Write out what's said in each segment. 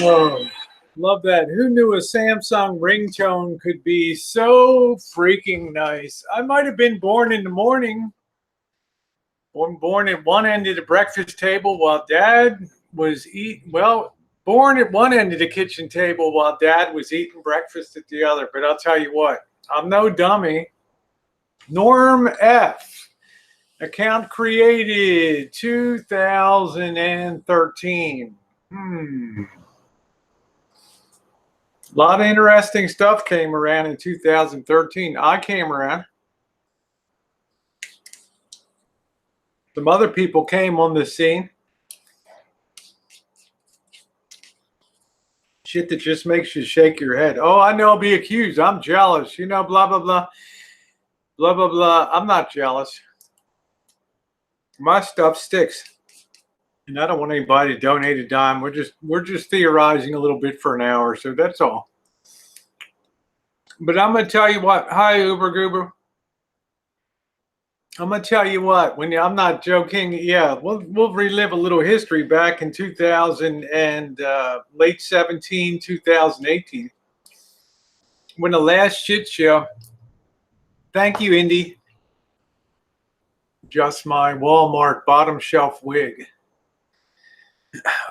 Oh, love that. Who knew a Samsung ringtone could be so freaking nice? I might have been born in the morning, born at one end of the breakfast table while Dad was eating, well, born at one end of the kitchen table while Dad was eating breakfast at the other. But I'll tell you what, I'm no dummy. Norm F. Account created 2013. A lot of interesting stuff came around in 2013. I came around. Some other people came on the scene. Shit that just makes you shake your head. Oh, I know I'll be accused. I'm jealous. You know, blah, blah, blah. Blah, blah, blah. I'm not jealous. My stuff sticks. And I don't want anybody to donate a dime. We're just theorizing a little bit for an hour, so that's all. But I'm gonna tell you what. Hi, Uber Goober. I'm gonna tell you what. I'm not joking. Yeah, we'll relive a little history back in 2000 and late 2018, when the last shit show. Thank you, Indy. Just my Walmart bottom shelf wig.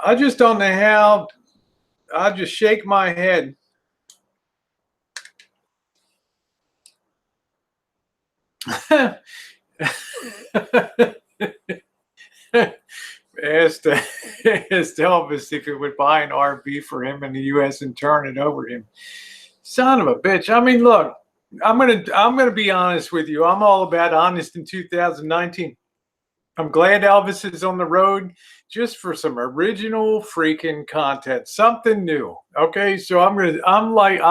I just don't know how. I just shake my head. asked Elvis if he would buy an RV for him in the U.S. and turn it over to him. Son of a bitch. I mean, look, I'm gonna be honest with you. I'm all about honest in 2019. I'm glad Elvis is on the road just for some original freaking content, something new. Okay, so I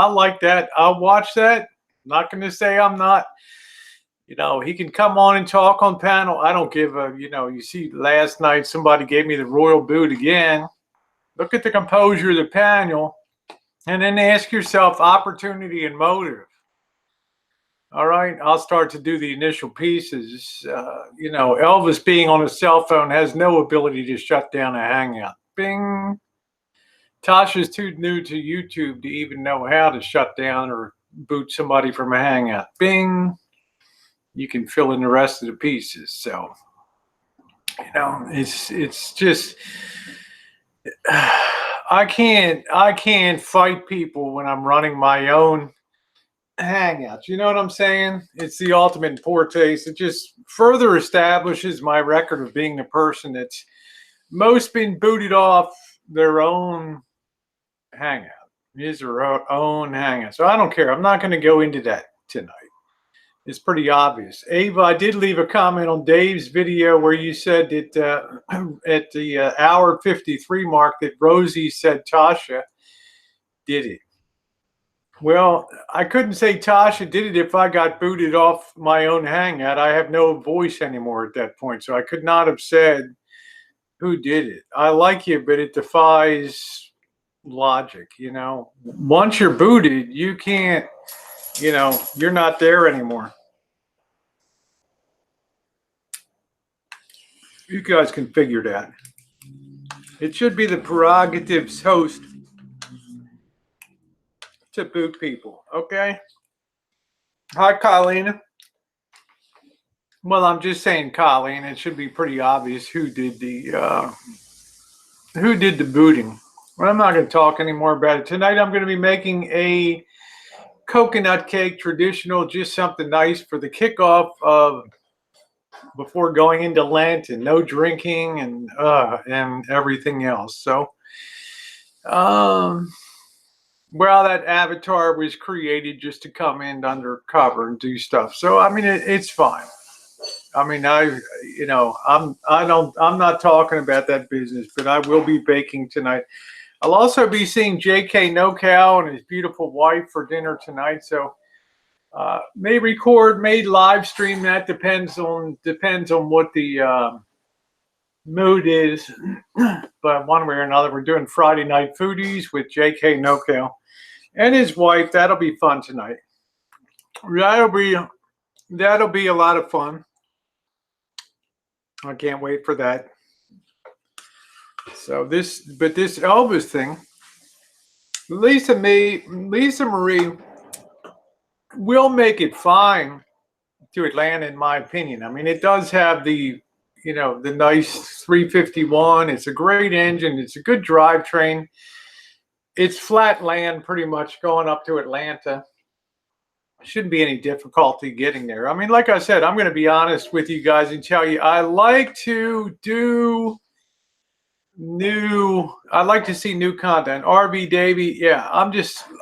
like that. I'll watch that. I'm not gonna say I'm not. He can come on and talk on panel. I don't give a, you see last night somebody gave me the royal boot again. Look at the composure of the panel and then ask yourself opportunity and motive. All right, I'll start to do the initial pieces. Elvis being on a cell phone has no ability to shut down a hangout. Bing. Tasha's too new to YouTube to even know how to shut down or boot somebody from a hangout. Bing. You can fill in the rest of the pieces. So, it's just I can't fight people when I'm running my own hangouts. You know what I'm saying? It's the ultimate in poor taste. It just further establishes my record of being the person that's most been booted off their own hangout. His or her own hangout. So I don't care. I'm not going to go into that tonight. It's pretty obvious. Ava, I did leave a comment on Dave's video where you said that at the hour 53 mark that Rosie said Tasha did it. Well, I couldn't say Tasha did it if I got booted off my own hangout. I have no voice anymore at that point, so I could not have said who did it. I like you, but it defies logic. Once you're booted, you can't, you're not there anymore. You guys can figure that. It should be the prerogative's host to boot people, okay? Hi, Colleen. Well, I'm just saying, Colleen, it should be pretty obvious who did the booting. Well, I'm not going to talk anymore about it. Tonight I'm going to be making a coconut cake, traditional, just something nice for the kickoff of before going into Lent, and no drinking and everything else. So, that avatar was created just to come in undercover and do stuff. So, I mean, it's fine. I mean, I'm not talking about that business, but I will be baking tonight. I'll also be seeing JK NoCal and his beautiful wife for dinner tonight. So, may record, may live stream. That depends on what the mood is. But one way or another, we're doing Friday Night Foodies with JK NoCal and his wife. That'll be fun tonight. That'll be a lot of fun. I can't wait for that. So this Elvis thing, Lisa Marie will make it fine to Atlanta, in my opinion. I mean, it does have the nice 351. It's a great engine. It's a good drivetrain. It's flat land pretty much going up to Atlanta. Shouldn't be any difficulty getting there. I mean, like I said, I'm going to be honest with you guys and tell you, I like to see new content. RB Davey, yeah,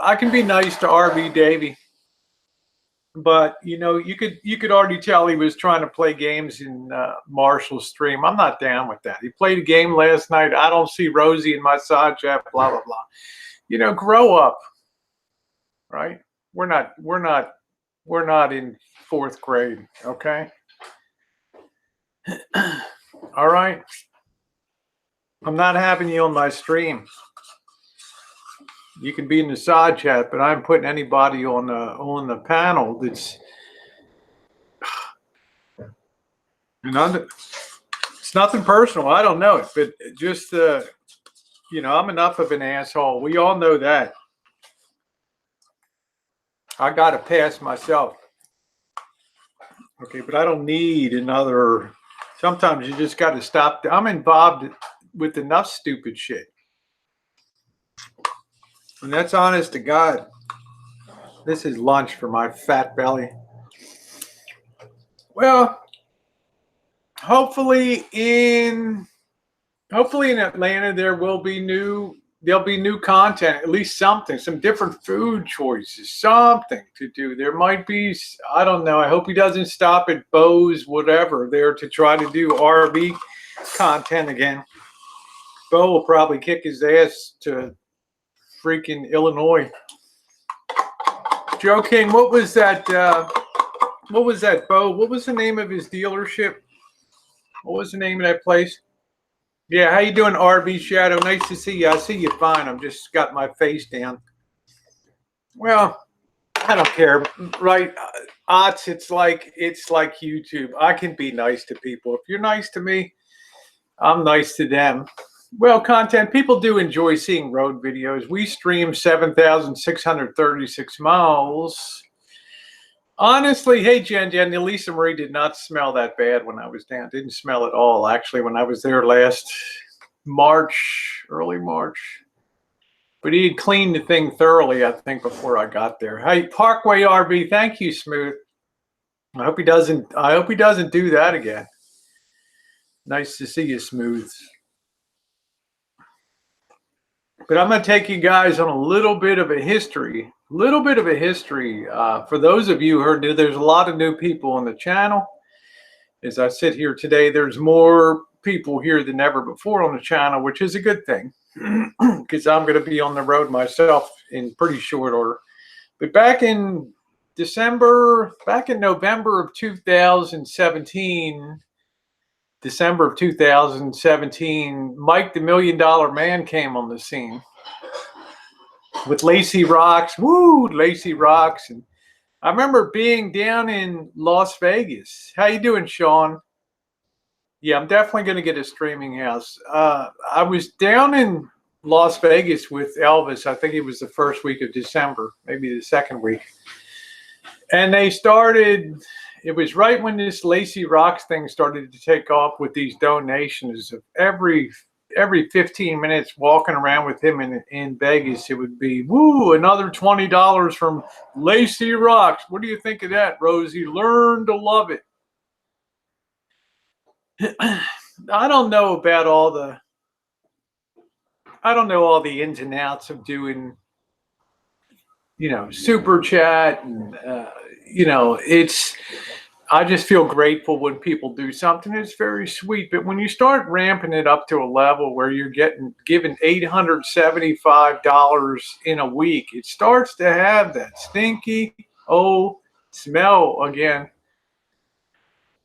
I can be nice to RB Davey. But you could already tell he was trying to play games in Marshall's stream. I'm not down with that. He played a game last night. I don't see Rosie in my side chat. Blah blah blah. Grow up, right? We're not in fourth grade, okay? All right. I'm not having you on my stream. You can be in the side chat, but I'm putting anybody on the panel that's it's nothing personal. I don't know it, but just I'm enough of an asshole. We all know that. I got to pass myself. Okay, but I don't need another. Sometimes you just got to stop. I'm involved with enough stupid shit. And that's honest to God. This is lunch for my fat belly. Well, hopefully in Atlanta there will be new there'll be new content, at least something, some different food choices, something to do. There might be, I don't know. I hope he doesn't stop at Bo's, whatever, there to try to do RV content again. Bo will probably kick his ass to freaking Illinois. Joe King, what was that, Bo? What was the name of his dealership? What was the name of that place? Yeah, how you doing, RV Shadow? Nice to see you. I see you fine. I'm just got my face down. Well, I don't care, right? Odds, it's like YouTube. I can be nice to people. If you're nice to me, I'm nice to them. Well, content, people do enjoy seeing road videos. We stream 7,636 miles. Honestly, hey, Jen, the Lisa Marie did not smell that bad when I was down. Didn't smell at all, actually, when I was there last March, early March. But he had cleaned the thing thoroughly, I think, before I got there. Hey, Parkway RV, thank you, Smooth. I hope he doesn't do that again. Nice to see you, Smooth. But I'm going to take you guys on a little bit of a history. For those of you who are new, there's a lot of new people on the channel. As I sit here today, there's more people here than ever before on the channel, which is a good thing because I'm going to be on the road myself in pretty short order. But back in November of 2017, Mike the $1 Million Man came on the scene with Lacey Rocks. Woo, Lacey Rocks. And I remember being down in Las Vegas. How you doing, Sean? Yeah, I'm definitely going to get a streaming house. I was down in Las Vegas with Elvis. I think it was the first week of December, maybe the second week. And they started, it was right when this Lacey Rocks thing started to take off with these donations of every 15 minutes walking around with him in Vegas. It would be, woo, another $20 from Lacey Rocks. What do you think of that, Rosie? Learn to love it. I don't know all the ins and outs of doing, super chat and, I just feel grateful when people do something. It's very sweet. But when you start ramping it up to a level where you're given $875 in a week, it starts to have that stinky old smell again.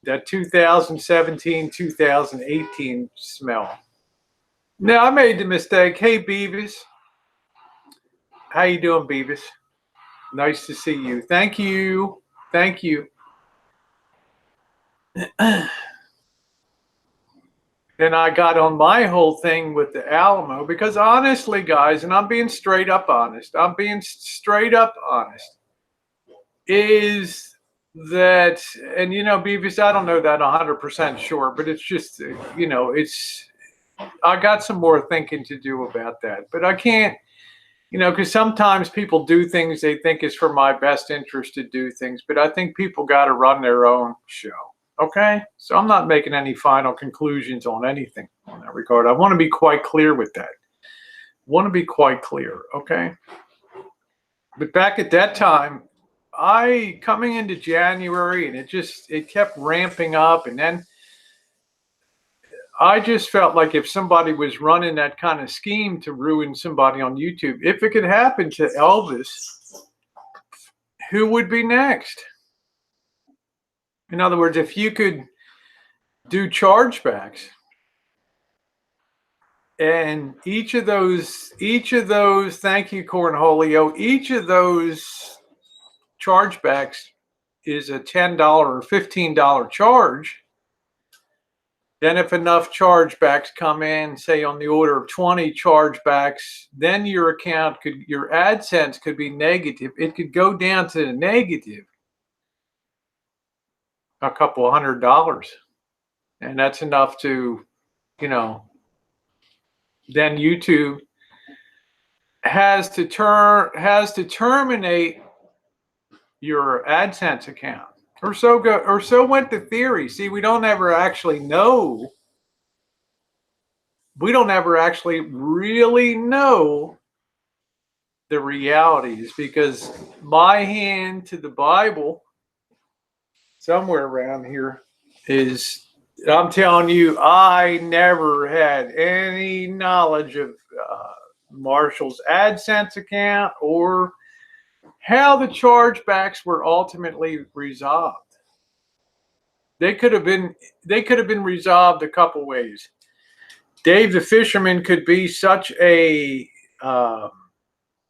That 2017, 2018 smell. Now, I made the mistake. Hey, Beavis. How you doing, Beavis? Nice to see you. Thank you. Thank you. Then I got on my whole thing with the Alamo because honestly, guys, and I'm being straight up honest, is that, and Beavis, I don't know that 100% sure, but it's just, I got some more thinking to do about that. But I can't, because sometimes people do things they think is for my best interest to do things, but I think people got to run their own show. Okay, so I'm not making any final conclusions on anything on that regard. I want to be quite clear with that. Okay? But back at that time, coming into January, and it kept ramping up, and then I just felt like if somebody was running that kind of scheme to ruin somebody on YouTube, if it could happen to Elvis, who would be next? In other words, if you could do chargebacks, and each of those, thank you, Cornholio, each of those chargebacks is a $10 or $15 charge. Then if enough chargebacks come in, say on the order of 20 chargebacks, then your AdSense could be negative. It could go down to the negative a couple of $100. And that's enough to, then YouTube has to terminate your AdSense account. Or so went the theory. See, we don't ever actually know we don't ever actually really know the realities, because my hand to the Bible somewhere around here is, I'm telling you, I never had any knowledge of Marshall's AdSense account or how the chargebacks were ultimately resolved. They could have been resolved a couple ways. Dave the fisherman could be such a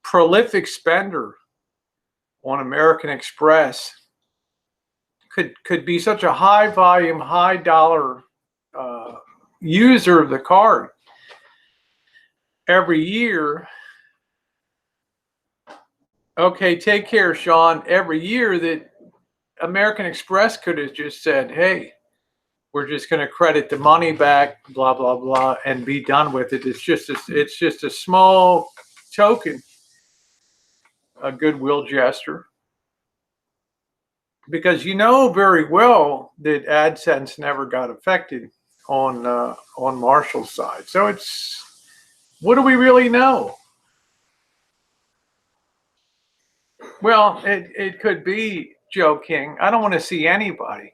prolific spender on American Express, could be such a high volume, high dollar user of the card every year. Okay, take care, Sean. Every year that American Express could have just said, hey, we're just going to credit the money back, blah, blah, blah, and be done with it. It's just a small token, a goodwill gesture. Because you know very well that AdSense never got affected on Marshall's side. So it's, what do we really know? Well, it could be Joe King. I don't want to see anybody.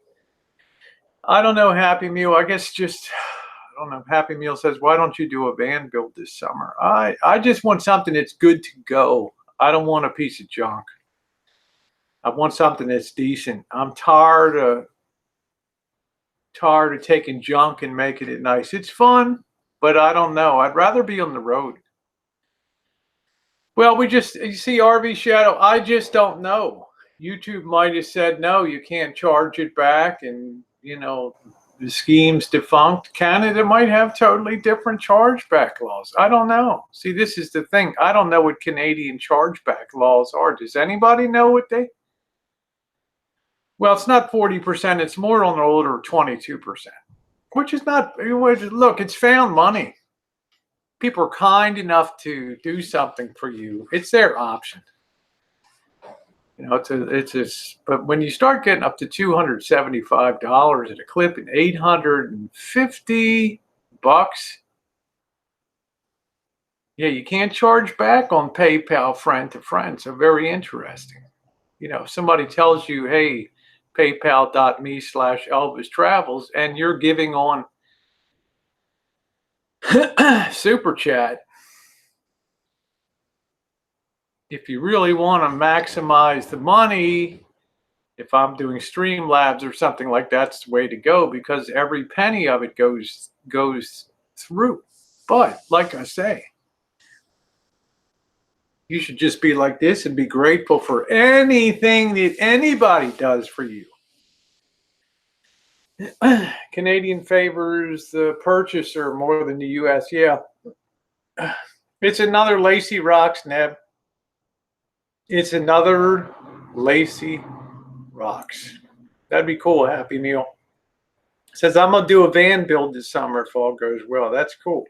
I don't know, Happy Meal. I guess just, I don't know. Happy Meal says, why don't you do a van build this summer? I just want something that's good to go. I don't want a piece of junk. I want something that's decent. I'm tired of taking junk and making it nice. It's fun, but I don't know. I'd rather be on the road. Well, you see RV Shadow, I just don't know. YouTube might have said, no, you can't charge it back, and, you know, the scheme's defunct. Canada might have totally different chargeback laws. I don't know. See, this is the thing. I don't know what Canadian chargeback laws are. Does anybody know what they? Well, it's not 40%. It's more on the order of 22%, which is not, look, it's found money. People are kind enough to do something for you. It's their option. You know, but when you start getting up to $275 at a clip and $850, yeah, you can't charge back on PayPal friend to friend. So very interesting. You know, if somebody tells you, hey, paypal.me/Elvis Travels, and you're giving on Super Chat, if you really want to maximize the money, if I'm doing Streamlabs or something like that's the way to go, because every penny of it goes through. But like I say, you should just be like this and be grateful for anything that anybody does for you. Canadian favors the purchaser more than the U.S. Yeah. It's another Lacy Rocks, Neb. It's another Lacy Rocks. That'd be cool, Happy Meal. Says, I'm going to do a van build this summer if all goes well. That's cool.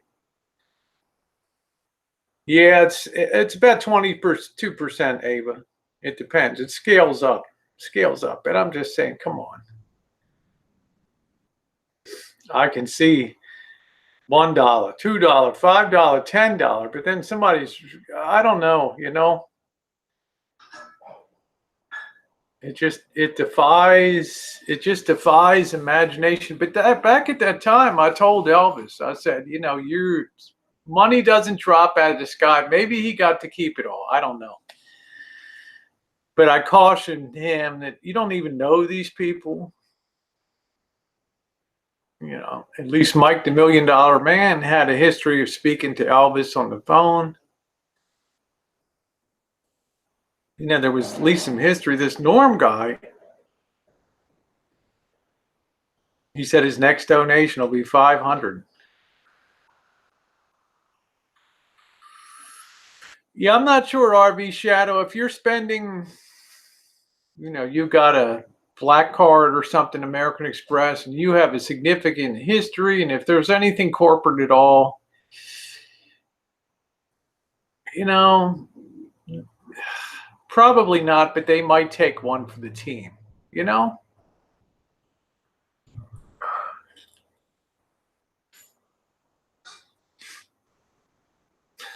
Yeah, it's about 22%, Ava. It depends. It scales up. But I'm just saying, come on. I can see $1, $2, $5, $10, but then somebody's, I don't know, you know. It just defies imagination. But back at that time, I told Elvis, I said, you know, your money doesn't drop out of the sky. Maybe he got to keep it all. I don't know. But I cautioned him that you don't even know these people. You know, at least Mike the $1 Million Man had a history of speaking to Elvis on the phone. You know, there was at least some history. This Norm guy, he said his next donation will be $500. Yeah, I'm not sure, RV Shadow. If you're spending, you know, you've got a black card or something, American Express, and you have a significant history, and if there's anything corporate at all, you know, probably not, but they might take one for the team, you know?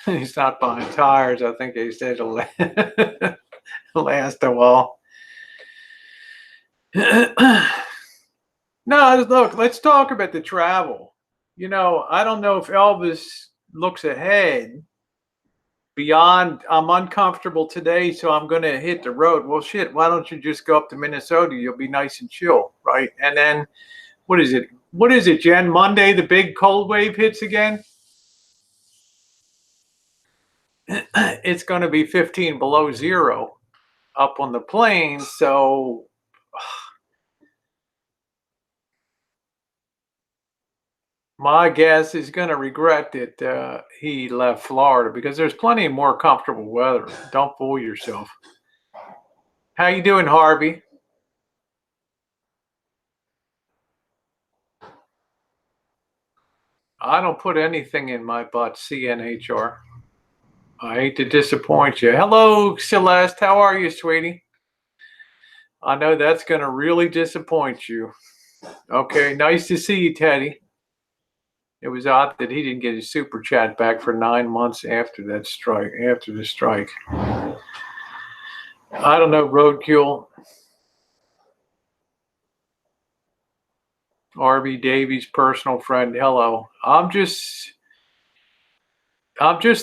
He's not buying tires. I think he said it'll last a while. No, look, let's talk about the travel. You know, I don't know if Elvis looks ahead beyond, I'm uncomfortable today, so I'm going to hit the road. Well, shit, why don't you just go up to Minnesota? You'll be nice and chill, right? And then, what is it? What is it, Jen? Monday, the big cold wave hits again? It's going to be 15 below zero up on the plains, so my guess is going to regret that he left Florida, because there's plenty of more comfortable weather. Don't fool yourself. How you doing, Harvey? I don't put anything in my butt, CNHR. I hate to disappoint you. Hello, Celeste. How are you, sweetie? I know that's going to really disappoint you. Okay, nice to see you, Teddy. It was odd that he didn't get his super chat back for 9 months after that strike, after the strike. I don't know, Roadkill. RB Davies, personal friend. Hello. I'm just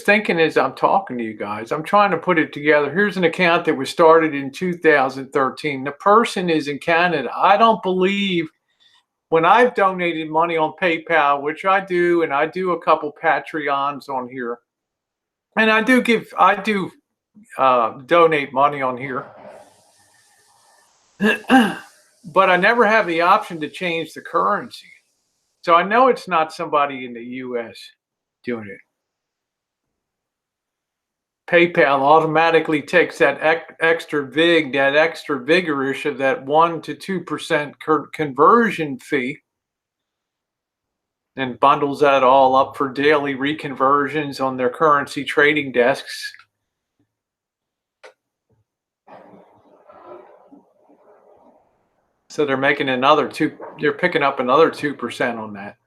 thinking as I'm talking to you guys. I'm trying to put it together. Here's an account that was started in 2013. The person is in Canada. I don't believe, when I've donated money on PayPal, which I do, and I do a couple Patreons on here, and I do donate money on here, but I never have the option to change the currency. So I know it's not somebody in the U.S. doing it. PayPal automatically takes that extra vigorish of that 1 to 2% conversion fee, and bundles that all up for daily reconversions on their currency trading desks. So they're making they're picking up another 2% on that.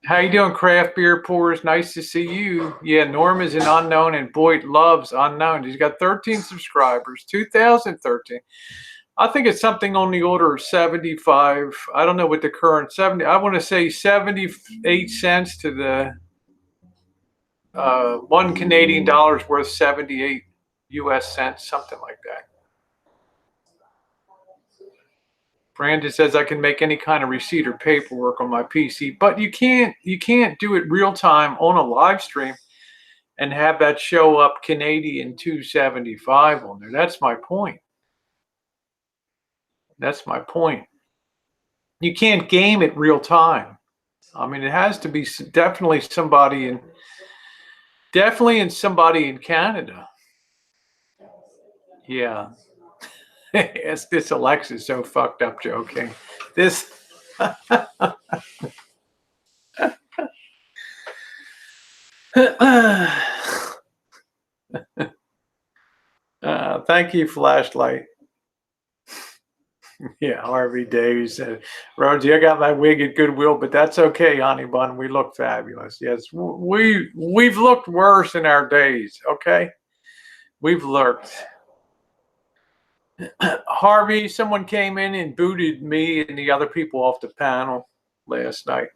How you doing, Craft Beer Pours? Nice to see you. Yeah, Norm is an unknown, and Boyd loves unknown. He's got 13 subscribers, 2013. I think it's something on the order of 75. I don't know what the current 70. I want to say 78 cents to the $1 Canadian worth 78 US cents, something like that. Brandon says I can make any kind of receipt or paperwork on my PC, but you can't do it real time on a live stream and have that show up Canadian 275 on there. That's my point. That's my point. You can't game it real time. I mean, it has to be definitely somebody in Canada. Yeah. Yes, this Alexa's so fucked up, Joe. Okay. This thank you, Flashlight. Yeah, Harvey Davies said, Rosie, I got my wig at Goodwill, but that's okay, honey bun. We look fabulous. Yes, we've looked worse in our days, okay? We've lurked. Harvey, someone came in and booted me and the other people off the panel last night.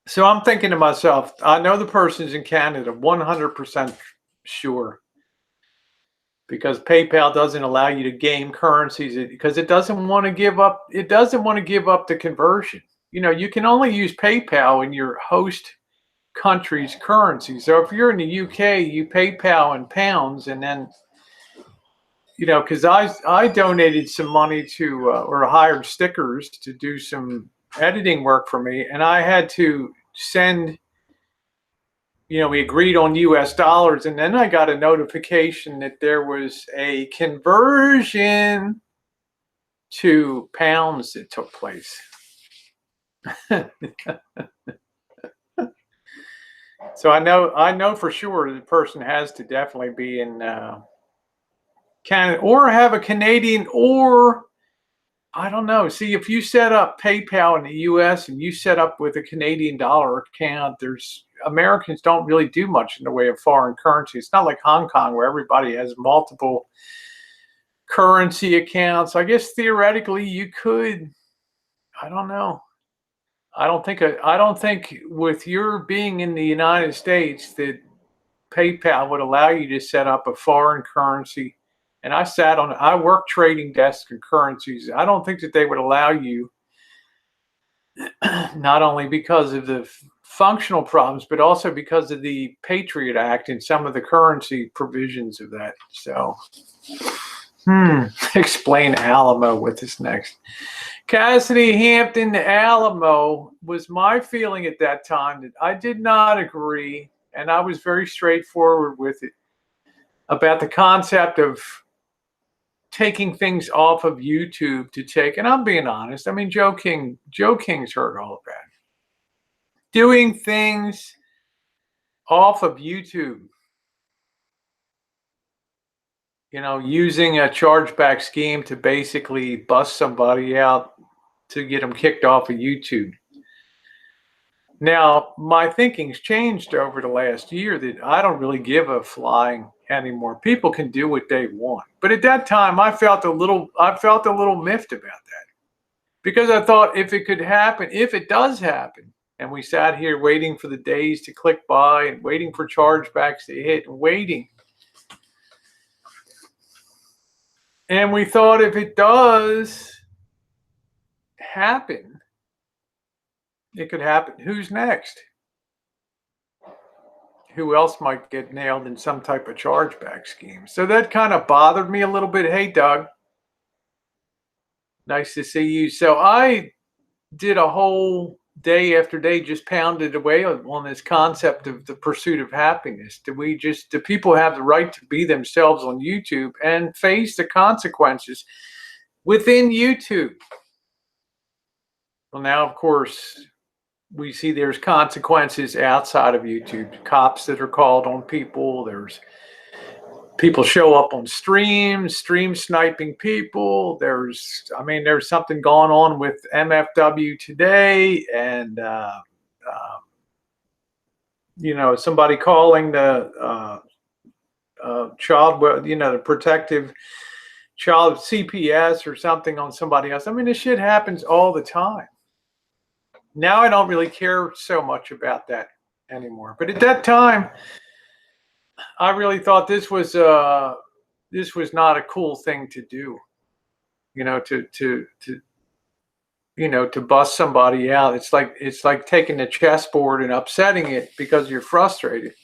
So I'm thinking to myself, I know the person's in Canada, 100% sure, because PayPal doesn't allow you to game currencies because it doesn't want to give up. It doesn't want to give up the conversion. You know, you can only use PayPal in your host country's currency. So if you're in the UK, you PayPal in pounds, and then, you know, because I donated some money to or hired stickers to do some editing work for me, and I had to send, you know, we agreed on US dollars, and then I got a notification that there was a conversion to pounds that took place. So I know for sure the person has to definitely be in Canada, or have a Canadian or I don't know. See, if you set up PayPal in the US and you set up with a Canadian dollar account, Americans don't really do much in the way of foreign currency. It's not like Hong Kong where everybody has multiple currency accounts. I guess theoretically you could. I don't know. I don't think with your being in the United States that PayPal would allow you to set up a foreign currency. And I work trading desks and currencies. I don't think that they would allow you, not only because of the functional problems, but also because of the Patriot Act and some of the currency provisions of that. So, explain Alamo with this next. Cassidy Hampton Alamo was my feeling at that time that I did not agree, and I was very straightforward with it, about the concept of taking things off of YouTube to take, and I'm being honest, I mean, Joe King's heard all of that. Doing things off of YouTube, using a chargeback scheme to basically bust somebody out to get them kicked off of YouTube. Now, my thinking's changed over the last year that I don't really give a flying anymore. People can do what they want. But at that time, I felt a little miffed about that, because I thought if it could happen, if it does happen, and we sat here waiting for the days to click by and waiting for chargebacks to hit and waiting. And we thought if it does happen, it could happen. Who's next? Who else might get nailed in some type of chargeback scheme? So that kind of bothered me a little bit. Hey, Doug. Nice to see you. So I did a whole day after day, just pounded away on this concept of the pursuit of happiness. Do people have the right to be themselves on YouTube and face the consequences within YouTube? Well, now, of course, we see there's consequences outside of YouTube. Cops that are called on people. There's people show up on stream sniping people. There's something going on with MFW today, and somebody calling the child, the protective child CPS or something on somebody else. I mean, this shit happens all the time. Now I don't really care so much about that anymore. But at that time, I really thought this was not a cool thing to do. To bust somebody out. It's like taking a chessboard and upsetting it because you're frustrated.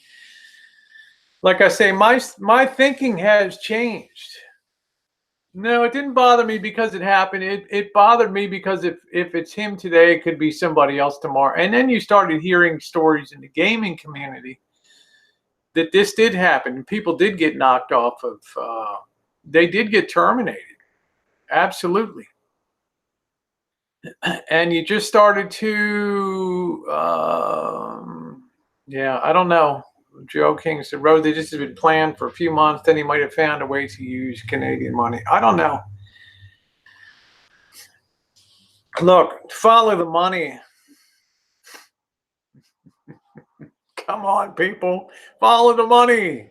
Like I say, my thinking has changed. No, it didn't bother me because it happened. It bothered me because if it's him today, it could be somebody else tomorrow. And then you started hearing stories in the gaming community that this did happen. People did get knocked off of, they did get terminated. Absolutely. And you just started to, I don't know. Joe King said, Rosie, this has been planned for a few months. Then he might have found a way to use Canadian money. I don't know. Look, follow the money. Come on, people. Follow the money.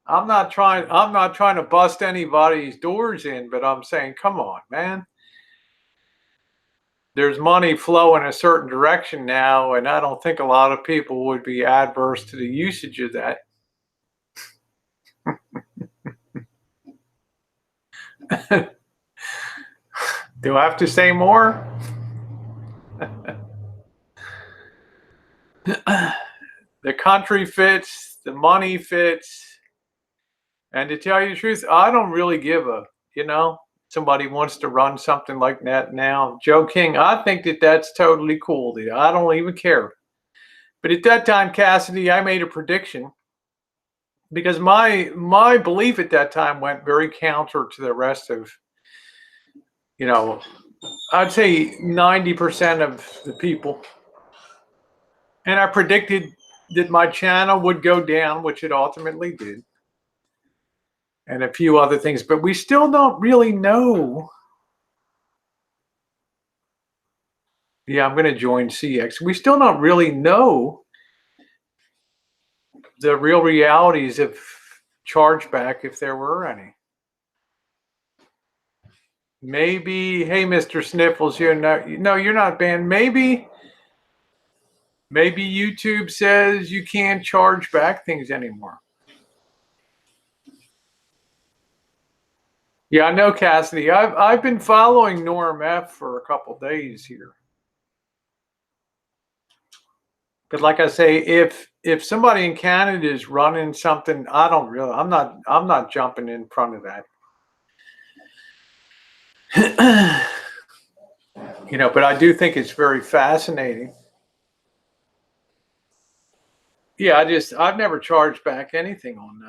I'm not trying to bust anybody's doors in, but I'm saying, come on, man. There's money flowing a certain direction now, and I don't think a lot of people would be adverse to the usage of that. Do I have to say more? The country fits, the money fits. And to tell you the truth, I don't really give a, somebody wants to run something like that now. Joe King, I think that that's totally cool. I don't even care. But at that time, Cassidy, I made a prediction because my belief at that time went very counter to the rest of, I'd say 90% of the people. And I predicted that my channel would go down, which it ultimately did. and a few other things, but we still don't really know. Yeah, I'm going to join CX. We still don't really know the real realities of chargeback, if there were any. Maybe, hey, Mr. Sniffles, no, you're not banned. Maybe YouTube says you can't charge back things anymore. Yeah, I know, Cassidy. I've been following Norm F for a couple days here. But like I say, if somebody in Canada is running something, I'm not jumping in front of that. But I do think it's very fascinating. Yeah, I've never charged back anything on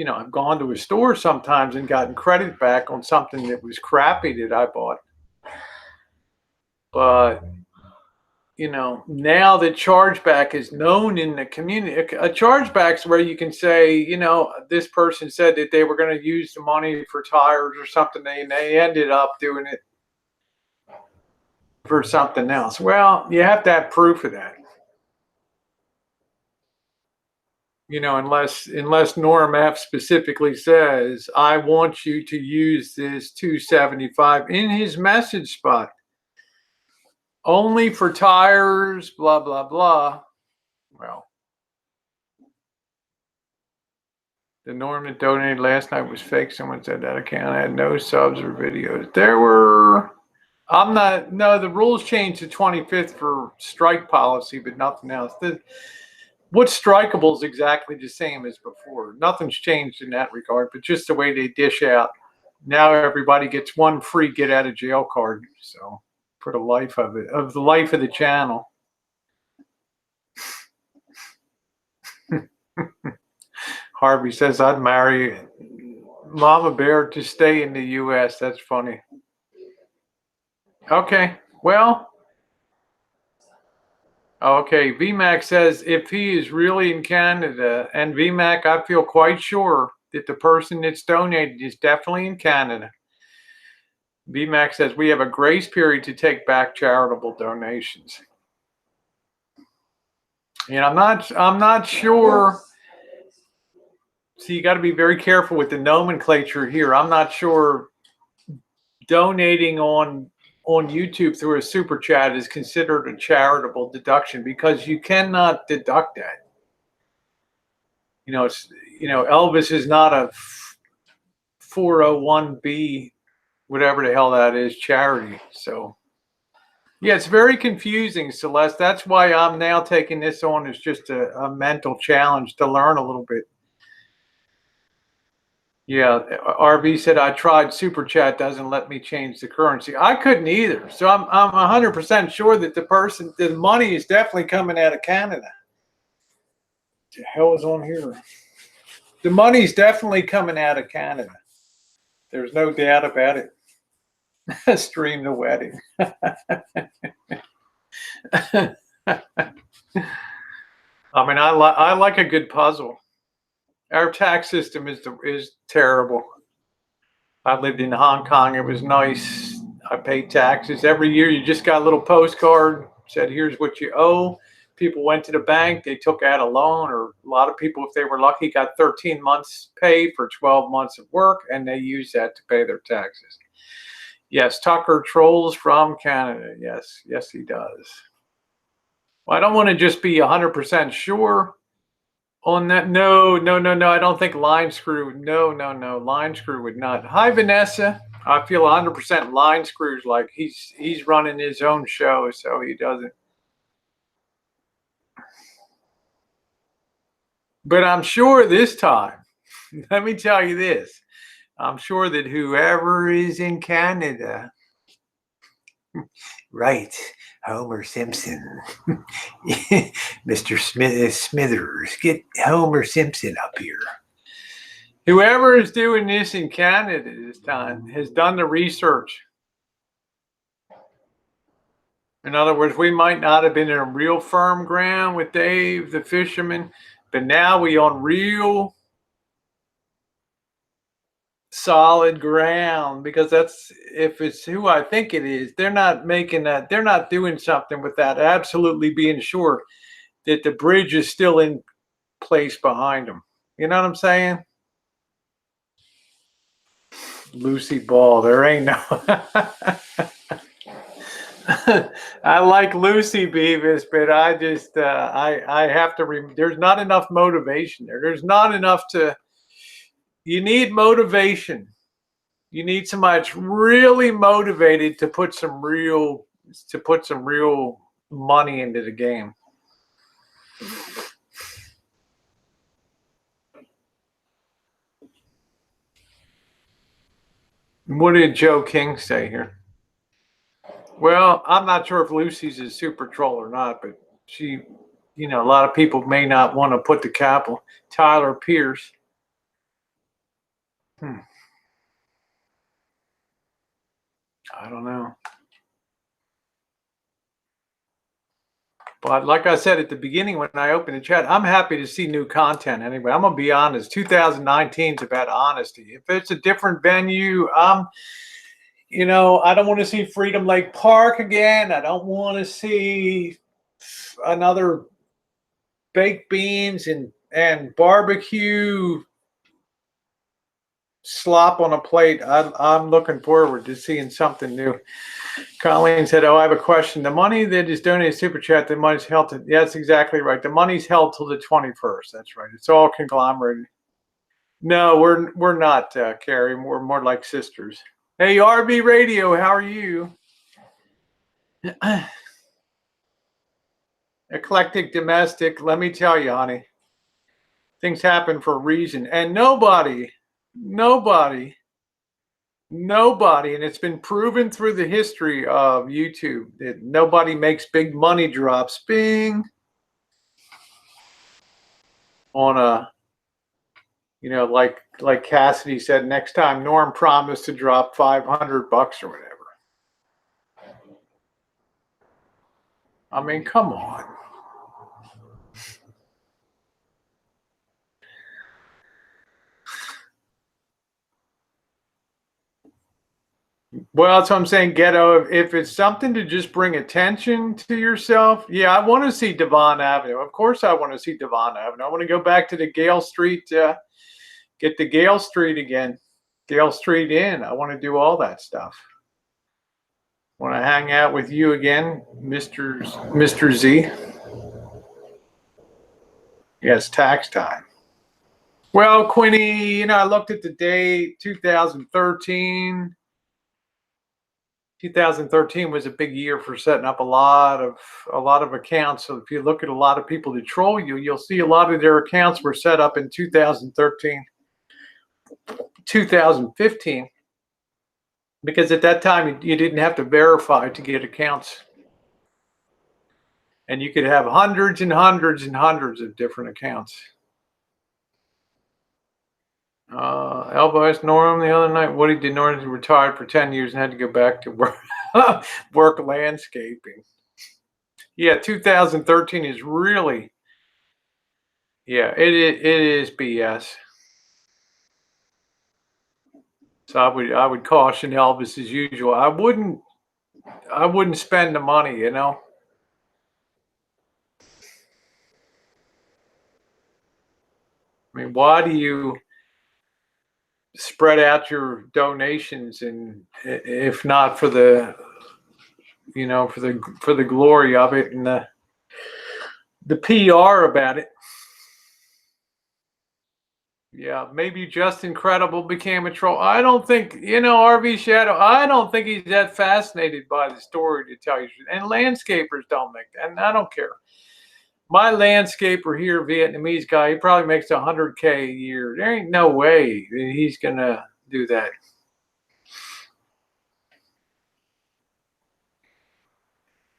I've gone to a store sometimes and gotten credit back on something that was crappy that I bought. But now that chargeback is known in the community, a chargeback's where you can say, this person said that they were going to use the money for tires or something, and they ended up doing it for something else. Well, you have to have proof of that. Unless Norm F specifically says, I want you to use this 275 in his message spot. Only for tires, blah, blah, blah. Well, the Norm that donated last night was fake. Someone said that account had no subs or videos. The rules changed the 25th for strike policy, but nothing else. What's strikeable is exactly the same as before. Nothing's changed in that regard, but just the way they dish out. Now everybody gets one free get out of jail card. So for the life of the channel. Harvey says, I'd marry Mama Bear to stay in the U.S. That's funny. Okay, well. Okay, VMAC says if he is really in Canada, and VMAC, I feel quite sure that the person that's donated is definitely in Canada. VMAC says we have a grace period to take back charitable donations. And I'm not sure. See, you got to be very careful with the nomenclature here. I'm not sure donating on YouTube through a super chat is considered a charitable deduction, because you cannot deduct that. Elvis is not a 401b, whatever the hell that is, charity. So yeah, it's very confusing, Celeste. That's why I'm now taking this on as just a mental challenge to learn a little bit. Yeah, RV said, I tried super chat, doesn't let me change the currency. I couldn't either. So I'm 100% sure that the money is definitely coming out of Canada. What the hell is on here? The money's definitely coming out of Canada. There's no doubt about it. Stream the wedding. I mean, I like a good puzzle. Our tax system is terrible. I lived in Hong Kong. It was nice. I paid taxes every year. You just got a little postcard, said, here's what you owe. People went to the bank. They took out a loan, or a lot of people, if they were lucky, got 13 months pay for 12 months of work, and they used that to pay their taxes. Yes, Tucker trolls from Canada. Yes, he does. Well, I don't want to just be 100% sure on that. No. I don't think Line Screw. No. Line Screw would not. Hi, Vanessa. I feel 100% Line Screw's like he's running his own show, so he doesn't. But I'm sure this time, let me tell you this, I'm sure that whoever is in Canada, right, Homer Simpson, Mr. Smithers, get Homer Simpson up here. Whoever is doing this in Canada this time has done the research. In other words, we might not have been in a real firm ground with Dave, the fisherman, but now we on real solid ground, because that's, if it's who I think it is, they're not making that, they're not doing something without absolutely being sure that the bridge is still in place behind them. You know what I'm saying? Lucy Ball, there ain't no. I like Lucy Beavis, but I just I have to. There's not enough motivation there. There's not enough to. You need motivation. You need somebody that's really motivated to put some real money into the game. What did Joe King say here? Well, I'm not sure if Lucy's a super troll or not, but she, a lot of people may not want to put the capital. Tyler Pierce. I don't know. But like I said at the beginning when I opened the chat, I'm happy to see new content anyway. I'm going to be honest. 2019 is about honesty. If it's a different venue, I don't want to see Freedom Lake Park again. I don't want to see another baked beans and barbecue slop on a plate. I'm looking forward to seeing something new. Colleen said, "Oh, I have a question. The money that is donated Super Chat, the money's held to." Yeah, that's exactly right. The money's held till the 21st. That's right. It's all conglomerated. No, we're not, Carrie. We're more like sisters. Hey, RB Radio, how are you? Eclectic domestic. Let me tell you, honey, things happen for a reason, and nobody, and it's been proven through the history of YouTube that nobody makes big money drops. Bing. On a, like Cassidy said, next time Norm promised to drop $500 or whatever. I mean, come on. Well, that's what I'm saying, Ghetto. If it's something to just bring attention to yourself, yeah, I want to see Devon Avenue. Of course, I want to see Devon Avenue. I want to go back to the Gale Street, get the Gale Street again, Gale Street Inn. I want to do all that stuff. Want to hang out with you again, Mr. Z. Yes, tax time. Well, Quinny, I looked at the date, 2013. 2013 was a big year for setting up a lot of accounts. So if you look at a lot of people that troll you, you'll see a lot of their accounts were set up in 2013, 2015, because at that time you didn't have to verify to get accounts, and you could have hundreds and hundreds and hundreds of different accounts. Elvis Norm the other night. Woody did Norm retired for 10 years and had to go back to work, work landscaping. Yeah, 2013 is really, yeah, it is BS. So I would caution Elvis as usual. I wouldn't spend the money, I mean, why do you spread out your donations, and if not for the for the glory of it and the PR about it? Yeah, maybe Just Incredible became a troll. I don't think, RV Shadow, I don't think he's that fascinated by the story, to tell you. And landscapers don't make that, and I don't care. My landscaper here, Vietnamese guy, he probably makes $100K a year. There ain't no way that he's gonna do that.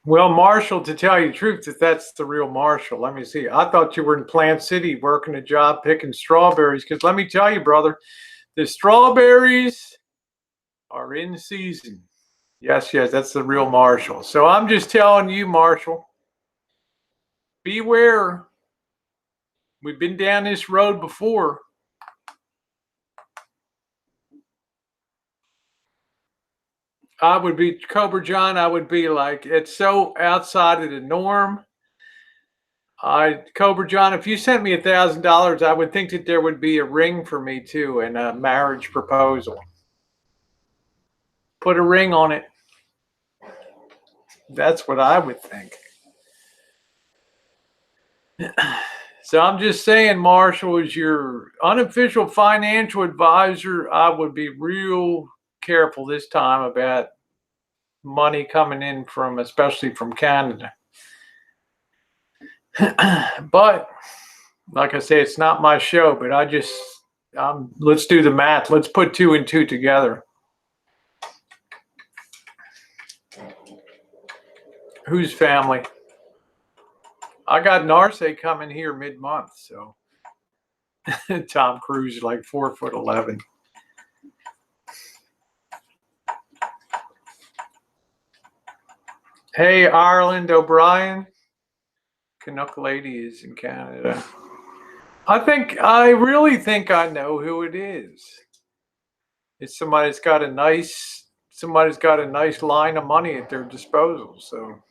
Well, Marshall, to tell you the truth, if that's the real Marshall, let me see. I thought you were in Plant City working a job picking strawberries, because let me tell you, brother, the strawberries are in season. Yes, that's the real Marshall. So I'm just telling you, Marshall, beware. We've been down this road before. I would be Cobra John. I would be like, it's so outside of the norm. Cobra John, if you sent me $1,000, I would think that there would be a ring for me too and a marriage proposal. Put a ring on it. That's what I would think. So I'm just saying, Marshall, as your unofficial financial advisor, I would be real careful this time about money coming in from, especially from Canada. But like I say, it's not my show, but let's do the math. Let's put 2 and 2 together. Whose family? I got Narce coming here mid-month, so Tom Cruise is like 4'11". Hey, Ireland O'Brien. Canuck lady is in Canada. I really think I know who it is. It's somebody's got a nice line of money at their disposal, so.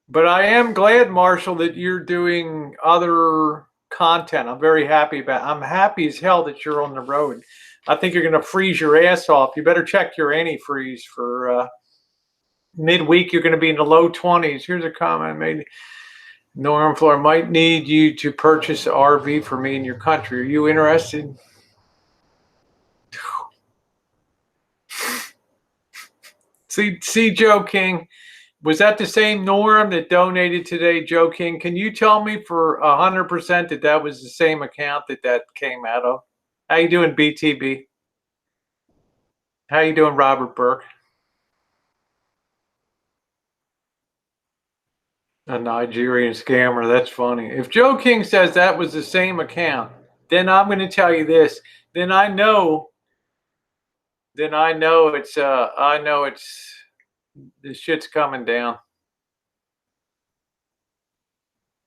But I am glad, Marshall, that you're doing other content. I'm happy as hell that you're on the road. I think you're going to freeze your ass off. You better check your antifreeze for midweek. You're going to be in the low 20s. Here's a comment made. Norm Floor might need you to purchase an RV for me in your country. Are you interested? See, Joe King. Was that the same Norm that donated today, Joe King? Can you tell me for 100% that was the same account that came out of? How you doing, BTB? How you doing, Robert Burke? A Nigerian scammer. That's funny. If Joe King says that was the same account, then I'm going to tell you this. Then I know it's the shit's coming down.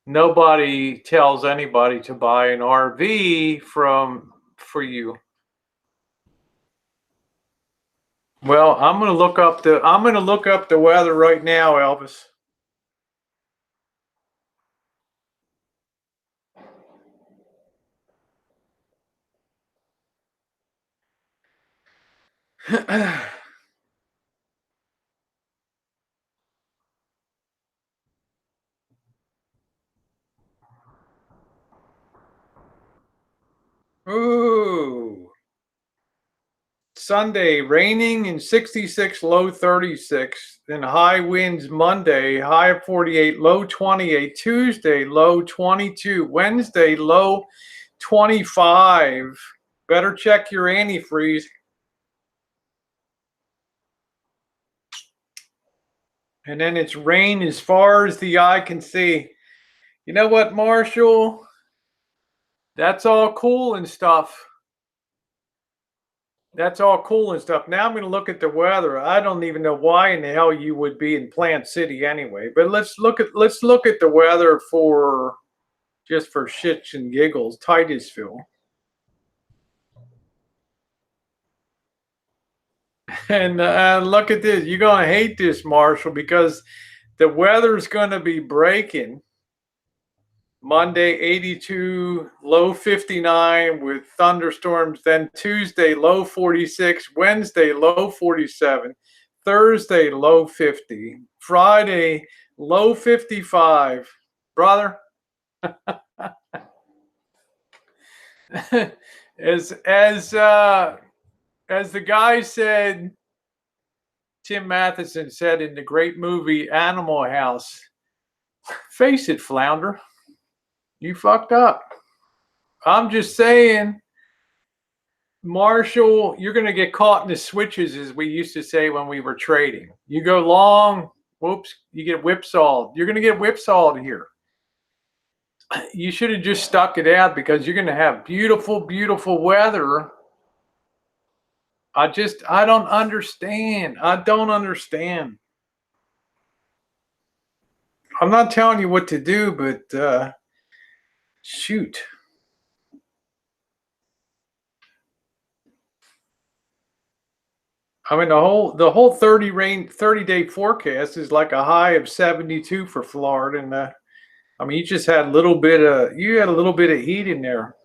Nobody tells anybody to buy an RV for you. Well, I'm going to look up the weather right now, Elvis. Ooh. Sunday, raining and 66, low 36. Then high winds Monday, high of 48, low 28. Tuesday, low 22. Wednesday, low 25. Better check your antifreeze. And then it's rain as far as the eye can see. You know what, Marshall? That's all cool and stuff. Now I'm going to look at the weather. I don't even know why in the hell you would be in Plant City anyway. But let's look at the weather for just for shits and giggles. Titusville. And look at this. You're going to hate this, Marshall, because the weather's going to be breaking. Monday, 82, low 59 with thunderstorms. Then Tuesday, low 46. Wednesday, low 47. Thursday, low 50. Friday, low 55. Brother, as the guy said, Tim Matheson said in the great movie Animal House, face it, Flounder, you fucked up. I'm just saying, Marshall, you're going to get caught in the switches, as we used to say when we were trading. You go long, whoops, you get whipsawed. You're going to get whipsawed here. You should have just stuck it out because you're going to have beautiful, beautiful weather. I don't understand. I I'm not telling you what to do, but shoot. I mean, the whole 30-day forecast is like a high of 72 for Florida, and I mean, you had a little bit of heat in there.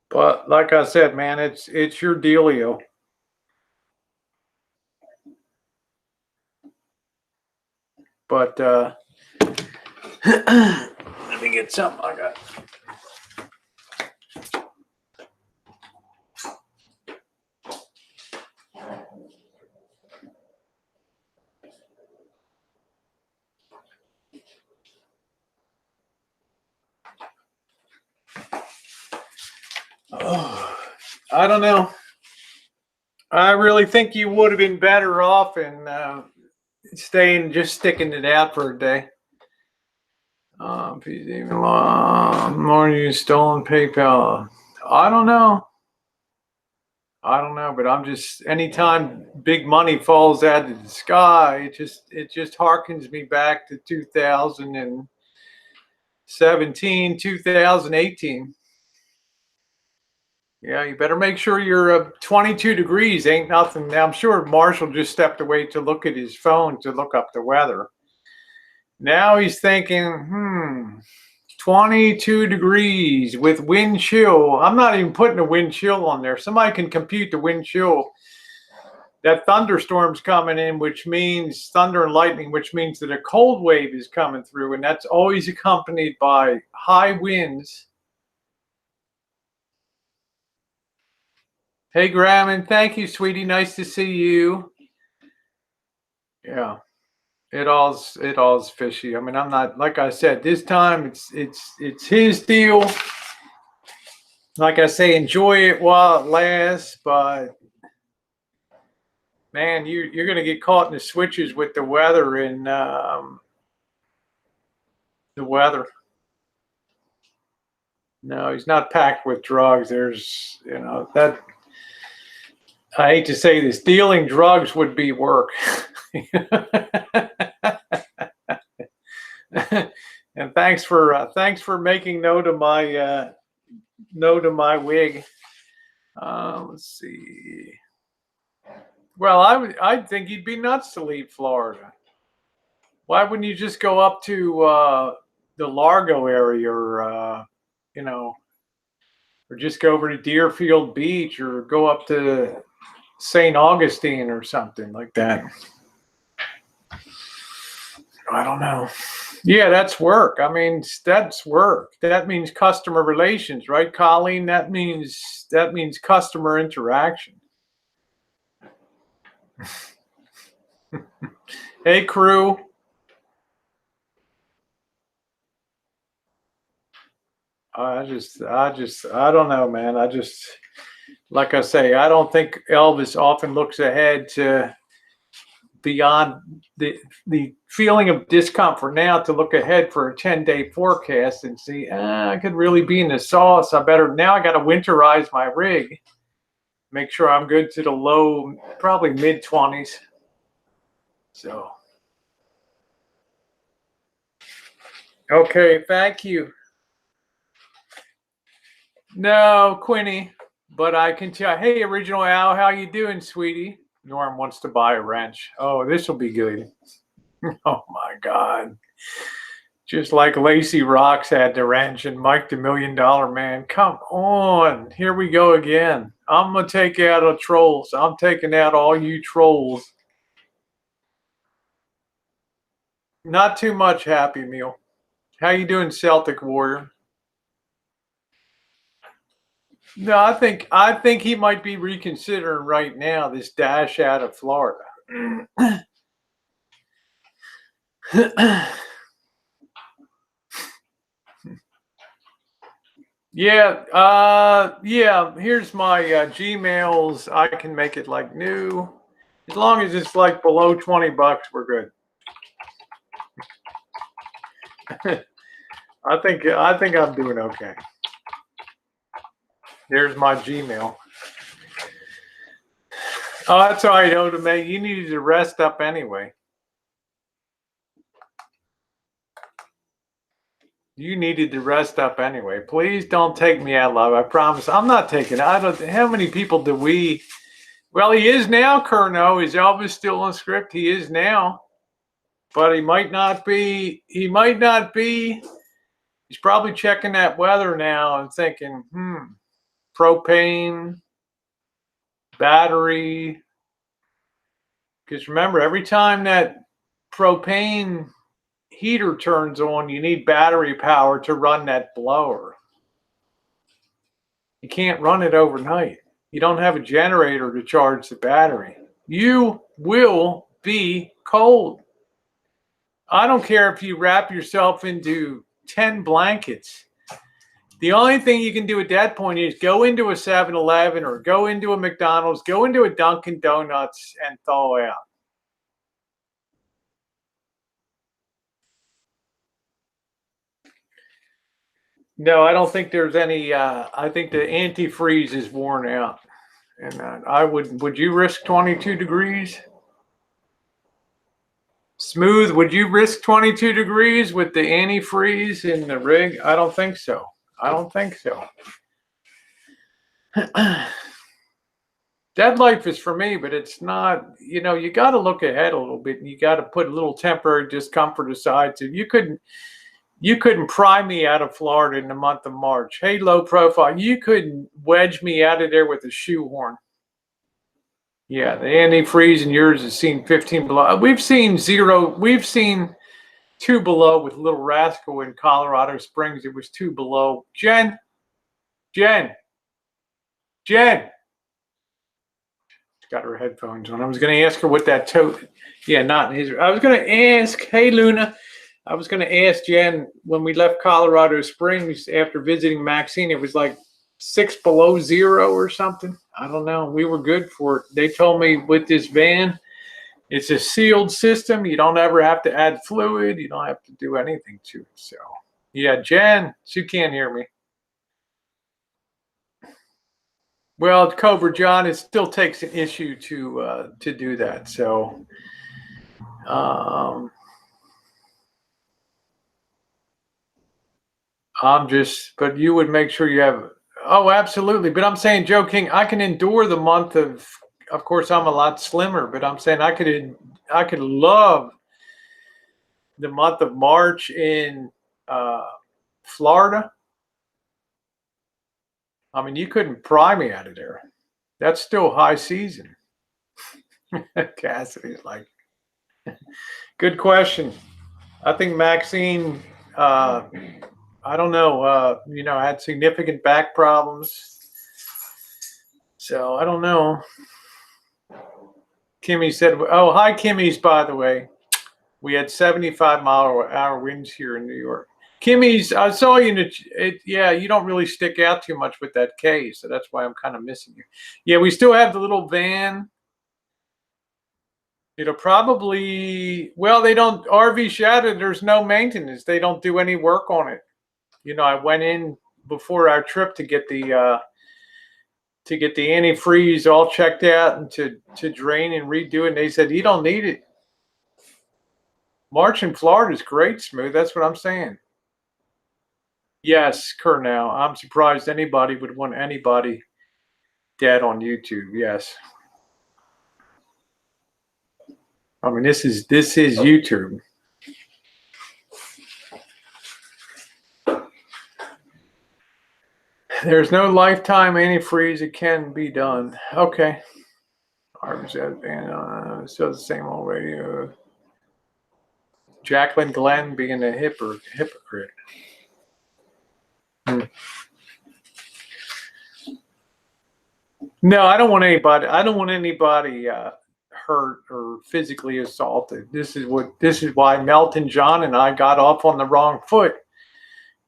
But like I said, man, it's your dealio. But let me get something I got. Oh, I don't know. I really think you would have been better off in sticking it out for a day. If he's even more you stolen PayPal. I don't know, but I'm just anytime big money falls out of the sky, it just harkens me back to 2017, 2018. Yeah, you better make sure you're 22 degrees. Ain't nothing. Now, I'm sure Marshall just stepped away to look at his phone to look up the weather. Now he's thinking, 22 degrees with wind chill. I'm not even putting a wind chill on there. Somebody can compute the wind chill. That thunderstorm's coming in, which means thunder and lightning, which means that a cold wave is coming through, and that's always accompanied by high winds. Hey, Graham, thank you, sweetie. Nice to see you. Yeah, it all's fishy. I mean, I'm not, like I said, this time it's his deal. Like I say, enjoy it while it lasts, but man, you're gonna get caught in the switches with the weather and the weather. No, he's not packed with drugs. There's, that I hate to say this, dealing drugs would be work. And thanks for making note of my wig. Let's see. Well, I think you'd be nuts to leave Florida. Why wouldn't you just go up to the Largo area, or or just go over to Deerfield Beach, or go up to St. Augustine or something like that? I don't know. Yeah, that's work. I mean, that's work. That means customer relations, right, Colleen? That means customer interaction. Hey, crew. I don't know, man. Like I say, I don't think Elvis often looks ahead to beyond the feeling of discomfort now, to look ahead for a 10-day forecast and see, I could really be in the sauce. I got to winterize my rig. Make sure I'm good to the low, probably mid 20s. So, okay, thank you. No, Quinny, but I can tell. Hey, Original Al, how you doing, sweetie? Norm wants to buy a wrench. Oh, this will be good. Oh my God. Just like Lacey Rocks had the wrench and Mike the $1 Million Man. Come on. Here we go again. I'm going to take out the trolls. I'm taking out all you trolls. Not too much, Happy Meal. How you doing, Celtic Warrior? No, I think he might be reconsidering right now this dash out of Florida. Yeah. Here's my Gmails. I can make it like new. As long as it's like below $20, we're good. I think I'm doing okay. There's my Gmail. Oh, that's all right, Oda May. You needed to rest up anyway. You needed to rest up anyway. Please don't take me out live. I promise. I'm not taking it. I don't. How many people do we? Well, he is now, Kerno. Is Elvis still on script? He is now, but he might not be. He might not be. He's probably checking that weather now and thinking, propane, battery. Because remember, every time that propane heater turns on, you need battery power to run that blower. You can't run it overnight. You don't have a generator to charge the battery. You will be cold. I don't care if you wrap yourself into 10 blankets. The only thing you can do at that point is go into a 7-Eleven or go into a McDonald's, go into a Dunkin' Donuts and thaw out. No, I don't think there's any. I think the antifreeze is worn out. And would you risk 22 degrees? Smooth, would you risk 22 degrees with the antifreeze in the rig? I don't think so. I don't think so. Dead life is for me, but it's not, you got to look ahead a little bit. And you got to put a little temporary discomfort aside. So you couldn't pry me out of Florida in the month of March. Hey, low profile, you couldn't wedge me out of there with a shoehorn. Yeah, the antifreeze in yours has seen 15 below. We've seen 0. We've seen 2 below with Little Rascal in Colorado Springs. It was 2 below. Jen. She's got her headphones on. I was going to ask her what that tote. Yeah, not in his. I was going to ask, hey, Luna. I was going to ask Jen when we left Colorado Springs after visiting Maxine, it was like 6 below 0 or something. I don't know. We were good for it. They told me with this van, it's a sealed system. You don't ever have to add fluid. You don't have to do anything to it. So, yeah, Jen, she can't hear me. Well, Cobra John, it still takes an issue to do that. So, but you would make sure you have. Oh, absolutely. But I'm saying, Joe King, I can endure the month of course, I'm a lot slimmer, but I'm saying I could love the month of March in Florida. I mean, you couldn't pry me out of there. That's still high season. Cassidy's like, good question. I think Maxine, I don't know, had significant back problems. So I don't know. Kimmy said, oh, hi, Kimmy's, by the way. We had 75-mile-an-hour winds here in New York. Kimmy's, I saw you you don't really stick out too much with that K, so that's why I'm kind of missing you. Yeah, we still have the little van. It'll probably, they don't, RV Shadow, there's no maintenance. They don't do any work on it. I went in before our trip to get the antifreeze all checked out and to drain and redo it. And they said, you don't need it. March in Florida is great, Smooth. That's what I'm saying. Yes, Kernow. I'm surprised anybody would want anybody dead on YouTube. Yes. I mean, this is YouTube. There's no lifetime antifreeze. It can be done. Okay. Still the same old radio. Jacqueline Glenn being a hypocrite. No, I don't want anybody. I don't want anybody hurt or physically assaulted. This is why Melton John and I got off on the wrong foot,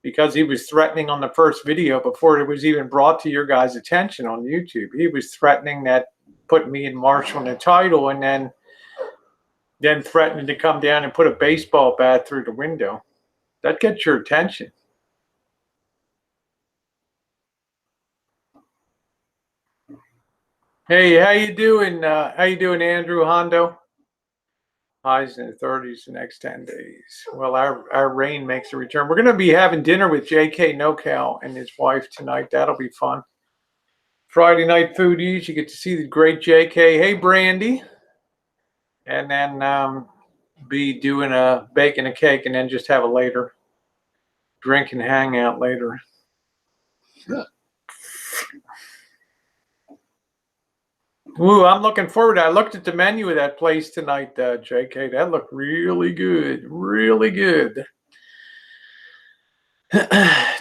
because he was threatening on the first video before it was even brought to your guys' attention on YouTube. He was threatening that put me and Marsh on the title, and then threatening to come down and put a baseball bat through the window. That gets your attention. Hey, how you doing? How you doing, Andrew Hondo? Highs in the 30s the next 10 days. Well, our rain makes a return. We're going to be having dinner with J.K. NoCal and his wife tonight. That'll be fun. Friday night foodies. You get to see the great J.K. Hey, Brandy. And then be doing baking a cake and then just have a later drink and hang out later. Ooh, I'm looking forward to it. I looked at the menu of that place tonight, JK. That looked really good. Really good.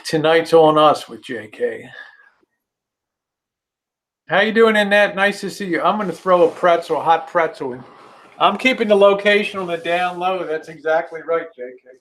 Tonight's on us with JK. How you doing, Annette? Nice to see you. I'm going to throw a hot pretzel in. I'm keeping the location on the down low. That's exactly right, JK.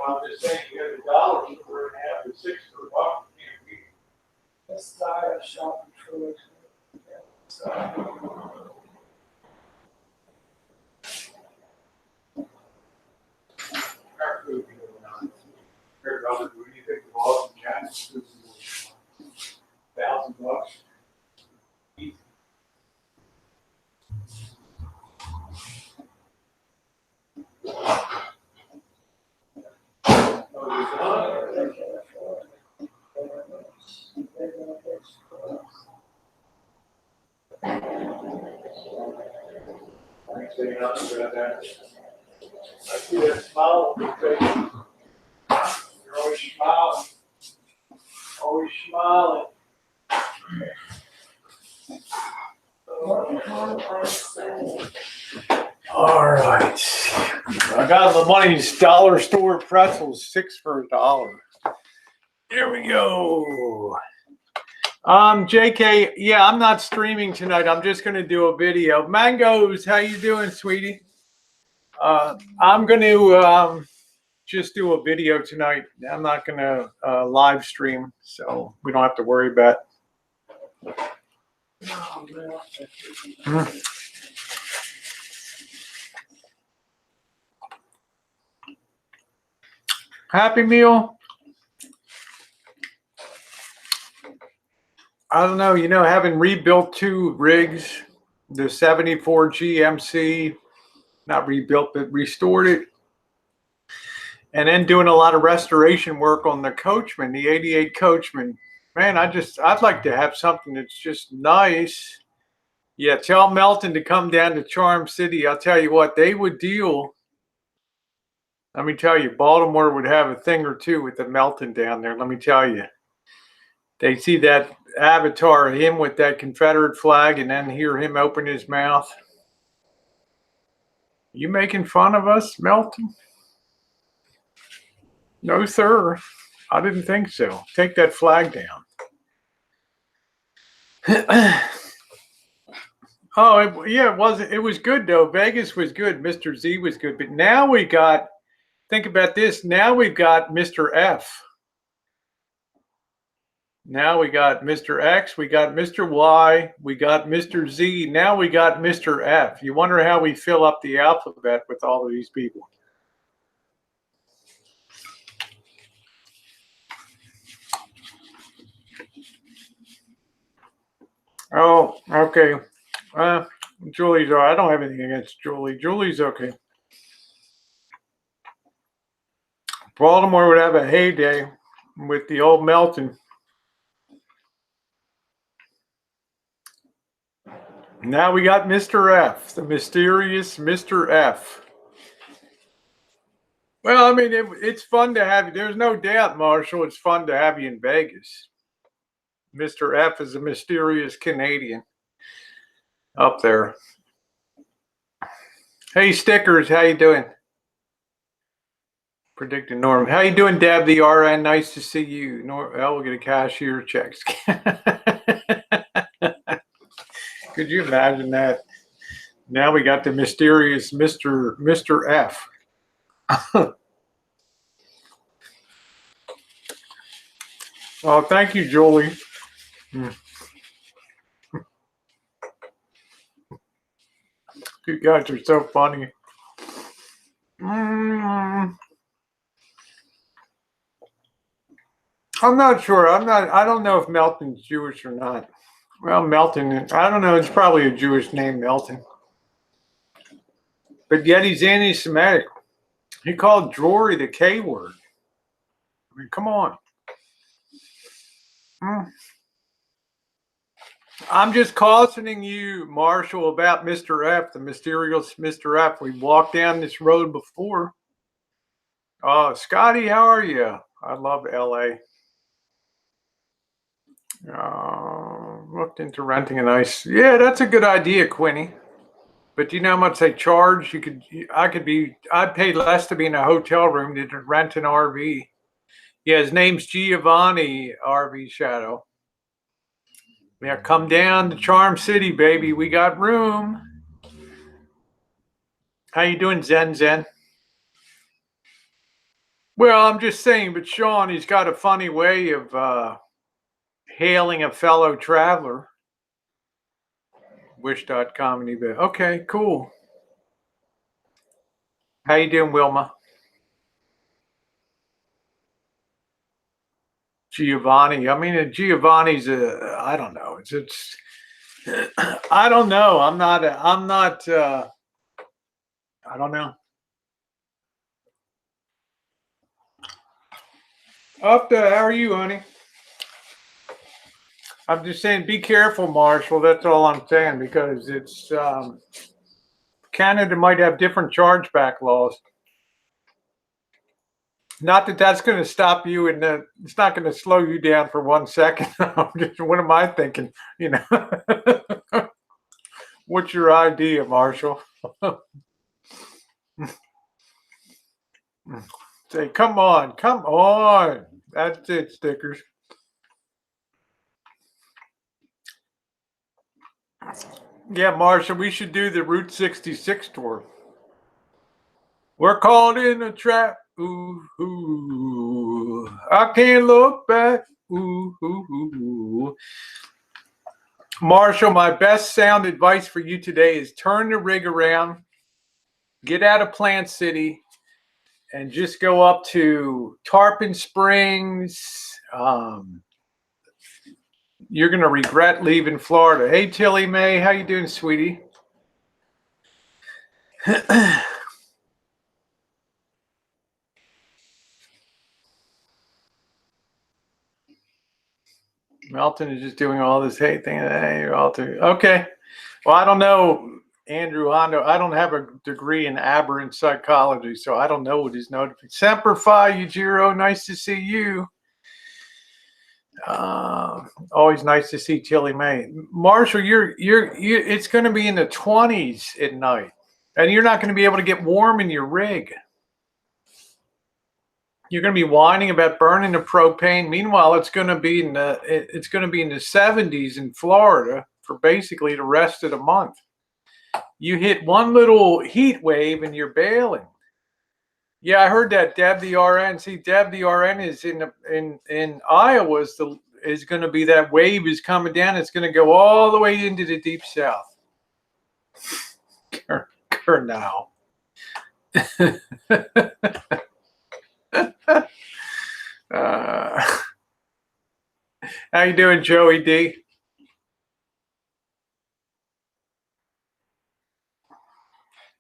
I'm just saying, you have the dollars for an half and $6 for a buck. This tired of shopping for it. Our food, here, brother, what do you think of all the cats? $1,000. I see that smile on your face. You're always smiling. Always smiling. All right. I got the money's dollar store pretzels, 6 for $1. Here we go. JK, yeah, I'm not streaming tonight. I'm just gonna do a video. Mangoes, how you doing, sweetie? I'm gonna just do a video tonight. I'm not gonna live stream, so we don't have to worry about it. Happy Meal. I don't know, having rebuilt 2 rigs, the 74 GMC, not rebuilt, but restored it. And then doing a lot of restoration work on the Coachman, the 88 Coachman. Man, I'd like to have something that's just nice. Yeah, tell Melton to come down to Charm City. I'll tell you what, they would deal. Let me tell you, Baltimore would have a thing or two with the Melton down there. Let me tell you. They see that avatar of him with that Confederate flag and then hear him open his mouth. You making fun of us, Melton? No, sir. I didn't think so. Take that flag down. Oh, yeah, it was good, though. Vegas was good. Mr. Z was good. But now we got, think about this. Now we've got Mr. F. Now we got Mr. X. We got Mr. Y. We got Mr. Z. Now we got Mr. F. You wonder how we fill up the alphabet with all of these people. Oh, okay. Julie's all right. I don't have anything against Julie. Julie's okay. Baltimore would have a heyday with the old Melton. Now we got Mr. F, the mysterious Mr. F. Well, I mean, it's fun to have you. There's no doubt, Marshall, it's fun to have you in Vegas. Mr. F is a mysterious Canadian up there. Hey, Stickers, how you doing? Predicting Norm. How you doing, Deb the RN? Nice to see you. We'll get a cashier checks. Could you imagine that? Now we got the mysterious Mr. F. Oh, thank you, Julie. You guys are so funny. I'm not sure. I don't know if Melton's Jewish or not. Well, Melton, I don't know. It's probably a Jewish name, Melton. But yet he's anti-Semitic. He called Drury the K word. I mean, come on. I'm just cautioning you, Marshall, about Mr. F, the mysterious Mr. F. We walked down this road before. Scotty, how are you? I love LA. Looked into renting a nice. Yeah, that's a good idea, Quinny. But do you know how much they charge? I'd pay less to be in a hotel room than to rent an RV. Yeah, his name's Giovanni RV Shadow. Yeah, come down to Charm City, baby. We got room. How you doing, Zen? Well, I'm just saying, but Sean, he's got a funny way of hailing a fellow traveler. Wish.com and eBay. Okay, cool. How you doing, Wilma? Giovanni. I mean, Giovanni's I don't know. It's I don't know. I'm not I don't know. How are you, honey? I'm just saying, be careful, Marshall. That's all I'm saying, because it's Canada might have different chargeback laws. Not that that's going to stop you, and it's not going to slow you down for 1 second. What am I thinking? You know, what's your idea, Marshall? Say, come on. That's it, Stickers. Yeah, Marshall, we should do the Route 66 tour. We're caught in a trap. Ooh, I can't look back. Ooh. Marshall, my best sound advice for you today is turn the rig around, get out of Plant City, and just go up to Tarpon Springs. You're going to regret leaving Florida. Hey, Tilly Mae, how you doing, sweetie? Melton is just doing all this hate thing. Hey, you're all too okay. Well, I don't know, Andrew Hondo. I don't have a degree in aberrant psychology, so I don't know what his notification. Semper Fi, Yujiro. Nice to see you. Always nice to see Tilly May. Marshall, it's going to be in the 20s at night, and you're not going to be able to get warm in your rig. You're going to be whining about burning the propane. Meanwhile, it's going to be in the 70s in Florida for basically the rest of the month. You hit one little heat wave and you're bailing. Yeah, I heard that. Deb the RN. See, Deb the RN is in Iowa. Is going to be that wave is coming down. It's going to go all the way into the deep south. Now. How you doing, Joey D?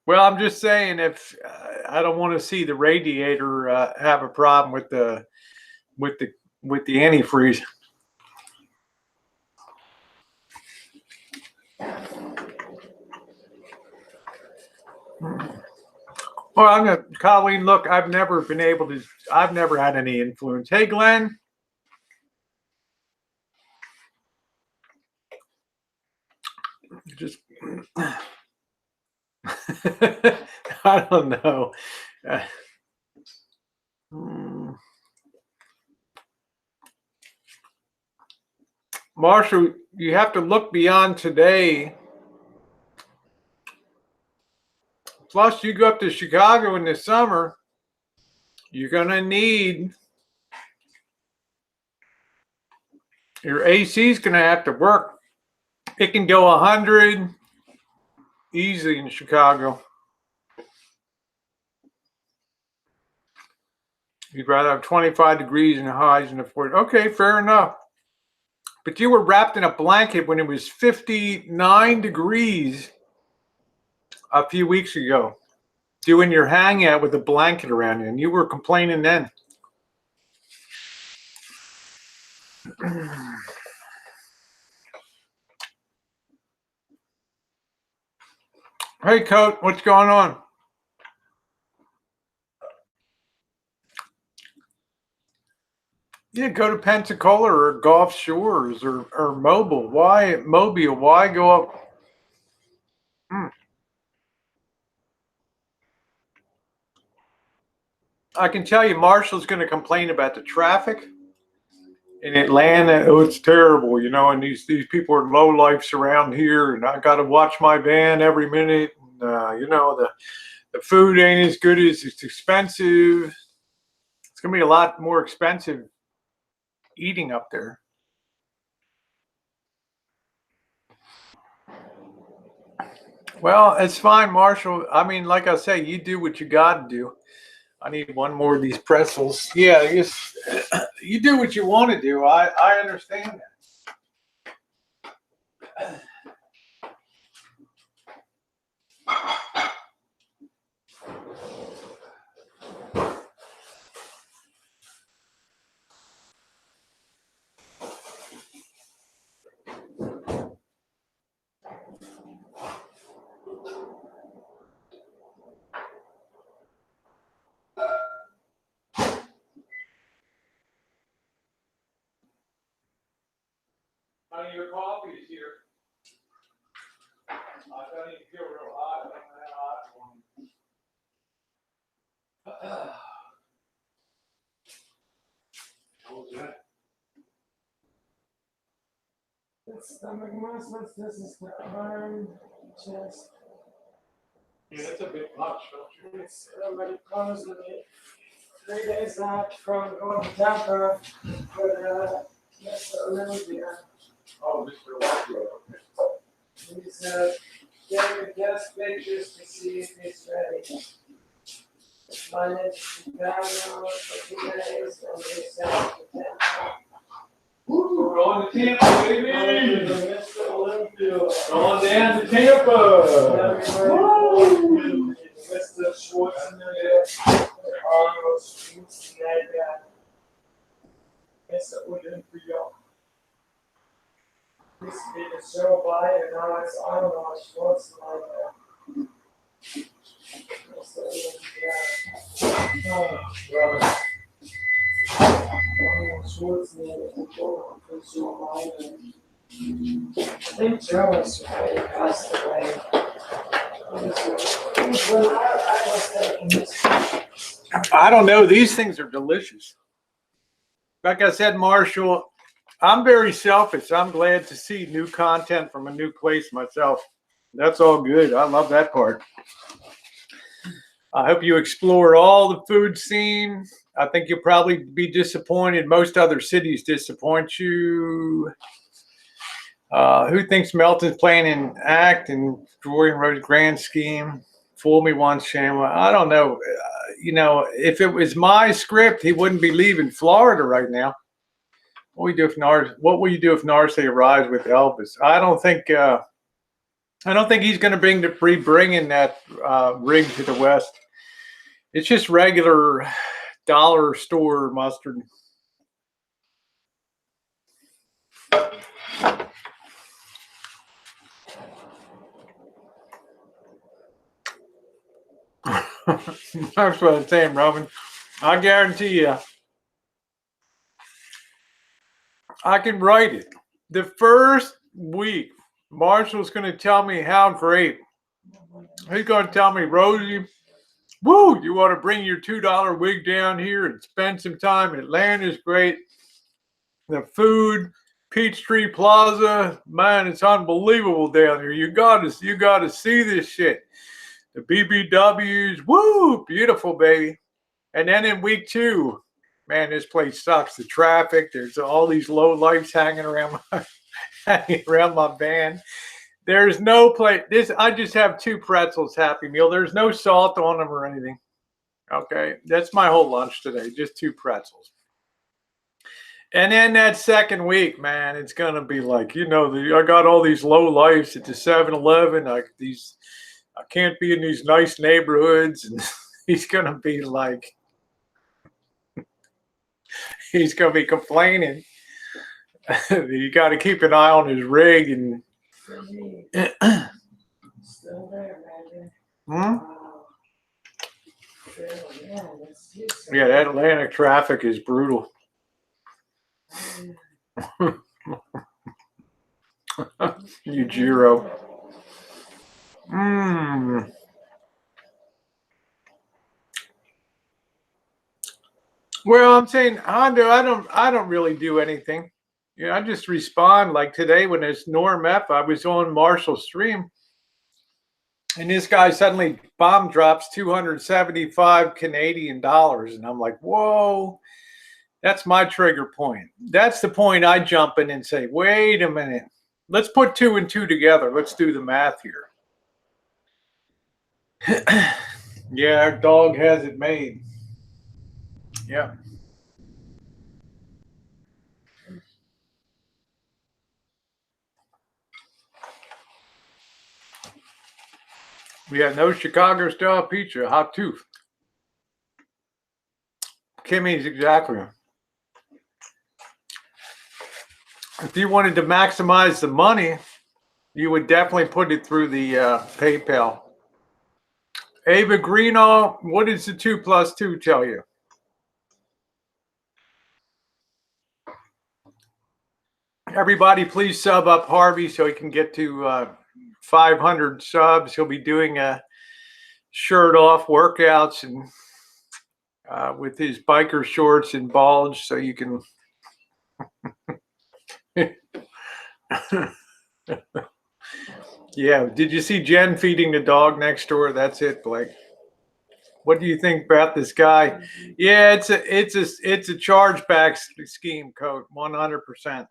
Well, I'm just saying, if I don't want to see the radiator have a problem with the antifreeze. Well, I'm gonna, Colleen. Look, I've never had any influence. Hey, Glenn. Just, I don't know. Marshall, you have to look beyond today. Plus, you go up to Chicago in the summer, you're going to need, your AC is going to have to work. It can go 100 easy in Chicago. You'd rather have 25 degrees and highs in the 40s. Okay, fair enough. But you were wrapped in a blanket when it was 59 degrees a few weeks ago, doing your hangout with a blanket around you, and you were complaining then. Hey, Coach, what's going on? Yeah, go to Pensacola or Gulf Shores or Mobile. Why Mobile? Why go up? I can tell you, Marshall's going to complain about the traffic in Atlanta. Oh, it's terrible, you know. And these people are low lifes around here, and I got to watch my van every minute. And, you know, the food ain't as good as it's expensive. It's going to be a lot more expensive eating up there. Well, it's fine, Marshall. I mean, like I say, you do what you got to do. I need one more of these pretzels. Yeah, you do what you want to do. I understand that. Honey, your coffee is here. I don't even feel real hot. I don't know how hot. What was that? It's stomach muscles. This is the arm, chest. Yeah, that's a bit much, don't you? It's already closed with me. 3 days out from going to Tampa with Mr. Olympia. Oh, Mr. Olympia. He's getting us pictures to see if he's ready. Flying into Chicago for 2 days and they sent to Tampa. We're going to Tampa, baby! Mr. Olympia. Going down to Tampa! Woo! Mr. Schwarzenegger, Arnold Schwarzenegger, Mr. Olympia. It's Joe Biden, now it's Arnold Schwarzenegger. Oh, brother. Arnold Schwarzenegger, Joe Biden. I think Joe has already passed away. I was thinking this. I don't know. These things are delicious. Like I said, Marshall, I'm very selfish. I'm glad to see new content from a new place myself. That's all good. I love that part. I hope you explore all the food scene. I think you'll probably be disappointed. Most other cities disappoint you. Who thinks Melton's playing an act and Jordan wrote a grand scheme? Fool me once, shame. I don't know. If it was my script, he wouldn't be leaving Florida right now. What will you do if Narce arrives with Elvis? I don't think he's going to be bringing that rig to the West. It's just regular dollar store mustard. That's what I'm saying, Robin. I guarantee you, I can write it. The first week, Marshall's going to tell me how great. He's going to tell me, Rosie, woo, you want to bring your $2 wig down here and spend some time. Atlanta's great. The food, Peachtree Plaza, man, it's unbelievable down here. You got to see this shit. The BBWs, woo, beautiful, baby. And then in week 2, man, this place sucks. The traffic, there's all these low lights hanging around my van. There's no place. I just have 2 pretzels, Happy Meal. There's no salt on them or anything. Okay, that's my whole lunch today, just 2 pretzels. And then that second week, man, it's gonna be like, I got all these low lights at the 7-Eleven. I can't be in these nice neighborhoods, and he's gonna be like, he's gonna be complaining. You got to keep an eye on his rig and. Still there, man. Yeah, that Atlantic traffic is brutal. You Jiro. Well, I'm saying, Hondo, I don't really do anything. I just respond. Like today when it's Norm F, I was on Marshall's stream, and this guy suddenly bomb drops 275 Canadian dollars, and I'm like, whoa, that's my trigger point. That's the point I jump in and say, wait a minute, let's put 2 and 2 together. Let's do the math here. Yeah, our dog has it made. Yeah. We got no Chicago style pizza, hot tooth. Kimmy's exactly. If you wanted to maximize the money, you would definitely put it through the PayPal. Ava Greeno, what does the 2 + 2 tell you? Everybody, please sub up Harvey so he can get to 500 subs. He'll be doing shirt off workouts and with his biker shorts and bulge, so you can. Yeah. Did you see Jen feeding the dog next door? That's it, Blake. What do you think about this guy? Yeah, it's a chargeback scheme, Coach. 100%.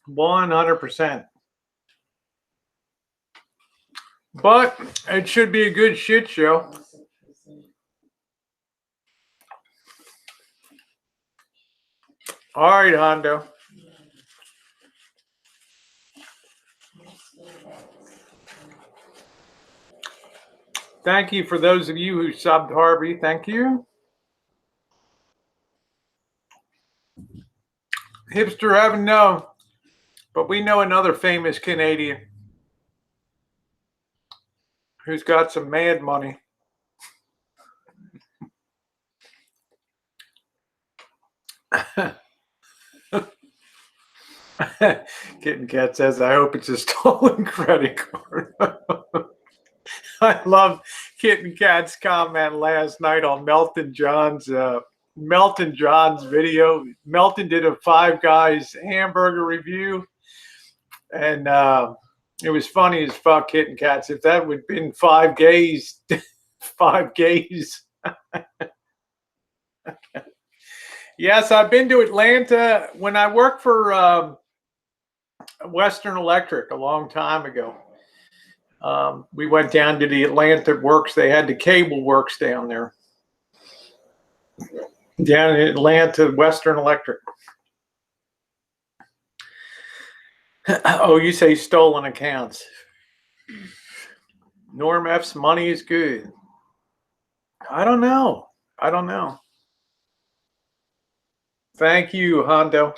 100%. But it should be a good shit show. All right, Hondo. Thank you for those of you who subbed Harvey. Thank you. Hipster Heaven, no. But we know another famous Canadian who's got some mad money. Kitten Cat says, I hope it's a stolen credit card. I love Kitten Cat's comment last night on Melton John's video. Melton did a Five Guys hamburger review, and it was funny as fuck. Kitten Cats, if that would have been five gays, five gays. Yes, I've been to Atlanta when I worked for Western Electric a long time ago. We went down to the Atlanta works. They had the cable works down there. Down in Atlanta, Western Electric. Oh, you say stolen accounts. Norm F's money is good. I don't know. I don't know. Thank you, Hondo.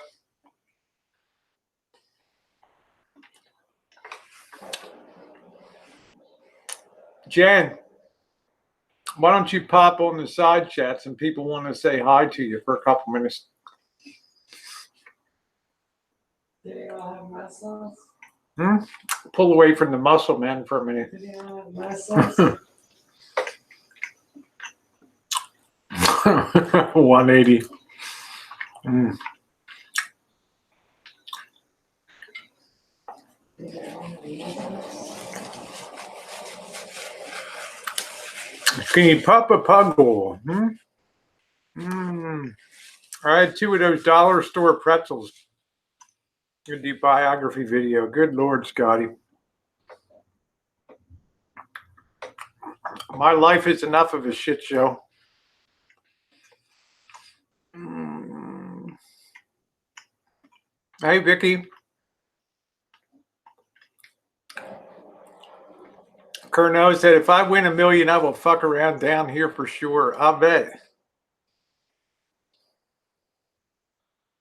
Jen, why don't you pop on the side chats and people want to say hi to you for a couple minutes? Do they all have muscles? Pull away from the muscle man for a minute. Do they all have muscles? 180. Can you pop a puggle? I had 2 of those dollar store pretzels in the biography video. Good Lord, Scotty. My life is enough of a shit show. Hey, Vicky. Curnow said, if I win $1 million, I will fuck around down here for sure. I bet.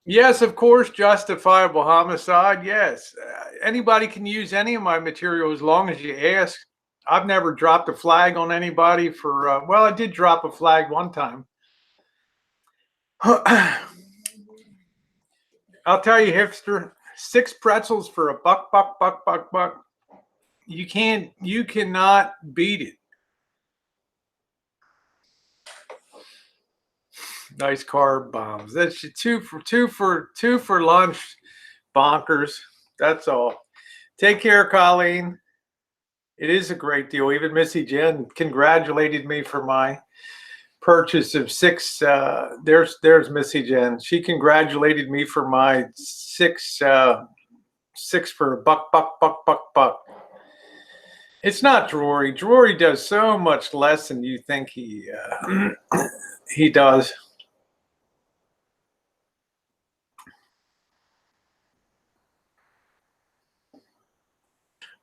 Yes, of course, justifiable homicide. Yes. Anybody can use any of my material as long as you ask. I've never dropped a flag on anybody for, well, I did drop a flag one time. I'll tell you, hipster, 6 pretzels for a buck. You cannot beat it. Nice carb bombs. That's two for lunch. Bonkers. That's all. Take care, Colleen. It is a great deal. Even Missy Jenn congratulated me for my purchase of 6. There's Missy Jenn. She congratulated me for my 6 for a buck. It's not Drury. Drury does so much less than you think he does.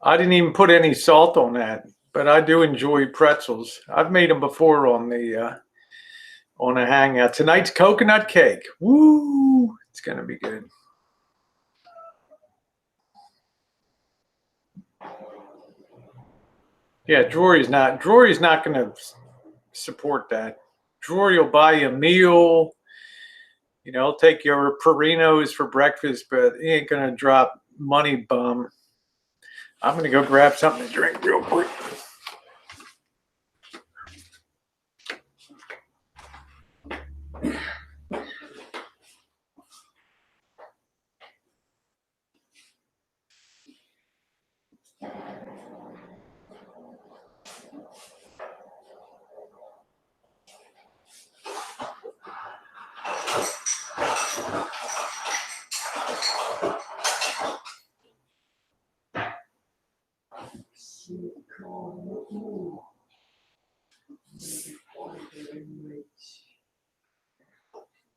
I didn't even put any salt on that, but I do enjoy pretzels. I've made them before on a hangout. Tonight's coconut cake. Woo! It's gonna be good. Yeah, Drury's not going to support that. Drury will buy you a meal. You know, take your Perinos for breakfast, but he ain't going to drop money bum. I'm going to go grab something to drink real quick.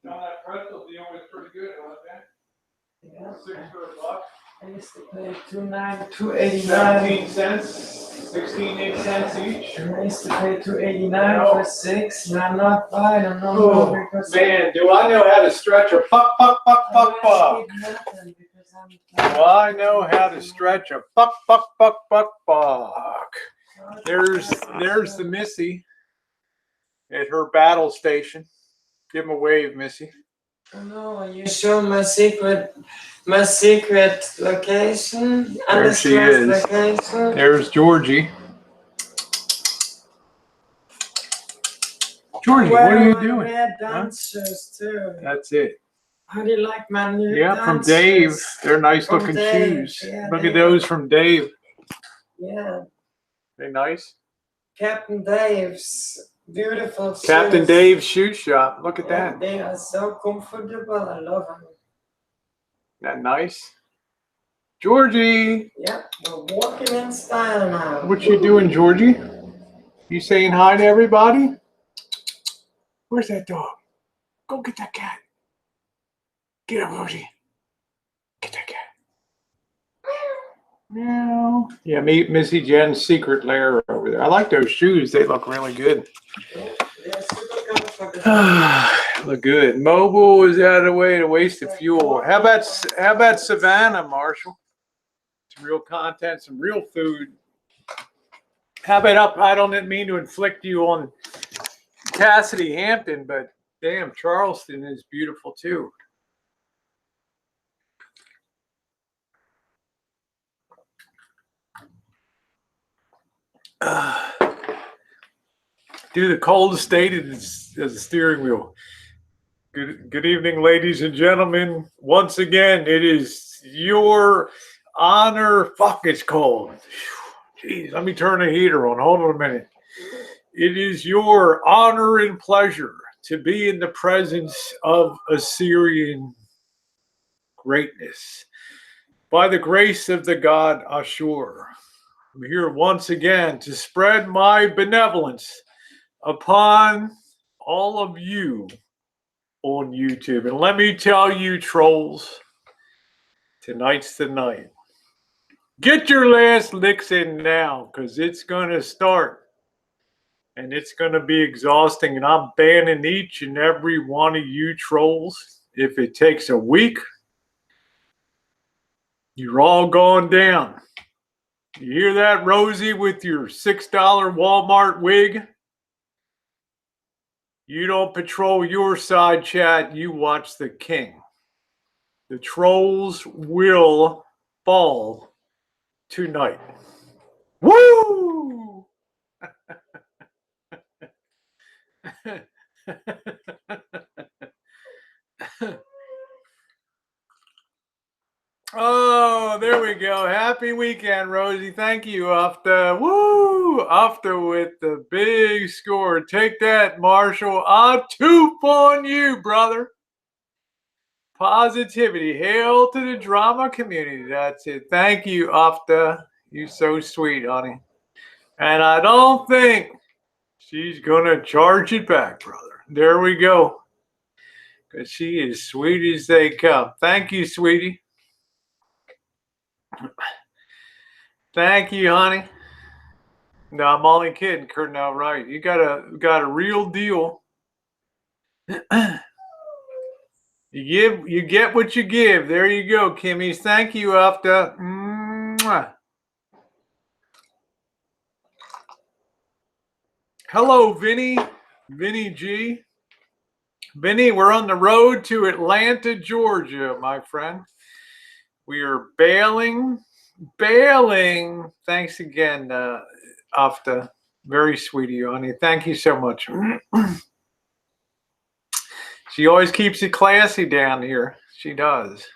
That pretzel deal was pretty good, wasn't it? Yeah. 6 for a buck. I used to pay $2.89. 17 cents, 16 cents each. And I used to pay $2.89 for 6, and I'm not buying them no more because Man, do I know how to stretch a puck. I don't eat nothing because Well, I know how to stretch a buck. There's the Missy at her battle station. Give him a wave, Missy. Oh no, you show my secret location. There she is. Location. There's Georgie. Georgie, what are you doing? Red dancers too. That's it. How do you like my new dancers? From Dave. They're nice looking shoes. Yeah, Look at those from Dave. Yeah. They nice? Captain Dave's beautiful shoes. Captain Dave's shoe shop. Look at that. They are so comfortable. I love them. Isn't that nice? Georgie. Yeah, we're walking in style now. What you doing, Georgie? You saying hi to everybody? Where's that dog? Go get that cat. Get up, Rosie. Get that cat. Meow. Yeah, Missy Jenn's secret lair over there. I like those shoes. They look really good. Look good. Mobile is out of the way to waste of fuel. How about Savannah, Marshall? Some real content, some real food. How about I don't mean to inflict you on Cassidy Hampton, but damn, Charleston is beautiful too. Do the coldest state as a steering wheel. Good evening, ladies and gentlemen. Once again, it is your honor. Fuck, it's cold. Jeez, let me turn the heater on. Hold on a minute. It is your honor and pleasure to be in the presence of Assyrian greatness. By the grace of the god Ashur, I'm here once again to spread my benevolence upon all of you on YouTube. And let me tell you, trolls, tonight's the night. Get your last licks in now, because it's going to start. And it's going to be exhausting. And I'm banning each and every one of you trolls. If it takes a week, you're all going down. You hear that, Rosie, with your $6 Walmart wig? You don't patrol your side chat, you watch the king. The trolls will fall tonight. Woo! Oh, there we go. Happy weekend, Rosie. Thank you, Afta. Woo! Afta with the big score. Take that, Marshall. I'll toof on you, brother. Positivity. Hail to the drama community. That's it. Thank you, Afta. You're so sweet, honey. And I don't think she's going to charge it back, brother. There we go. Because she is sweet as they come. Thank you, sweetie. Thank you, honey. No, I'm only kidding, Colonel. Right? You got a real deal. You get what you give. There you go, Kimmy's. Thank you, Afta. Mwah. Hello, Vinny G. Vinny, we're on the road to Atlanta, Georgia, my friend. We are bailing. Thanks again, Afta. Very sweet of you, honey. Thank you so much. She always keeps it classy down here. She does.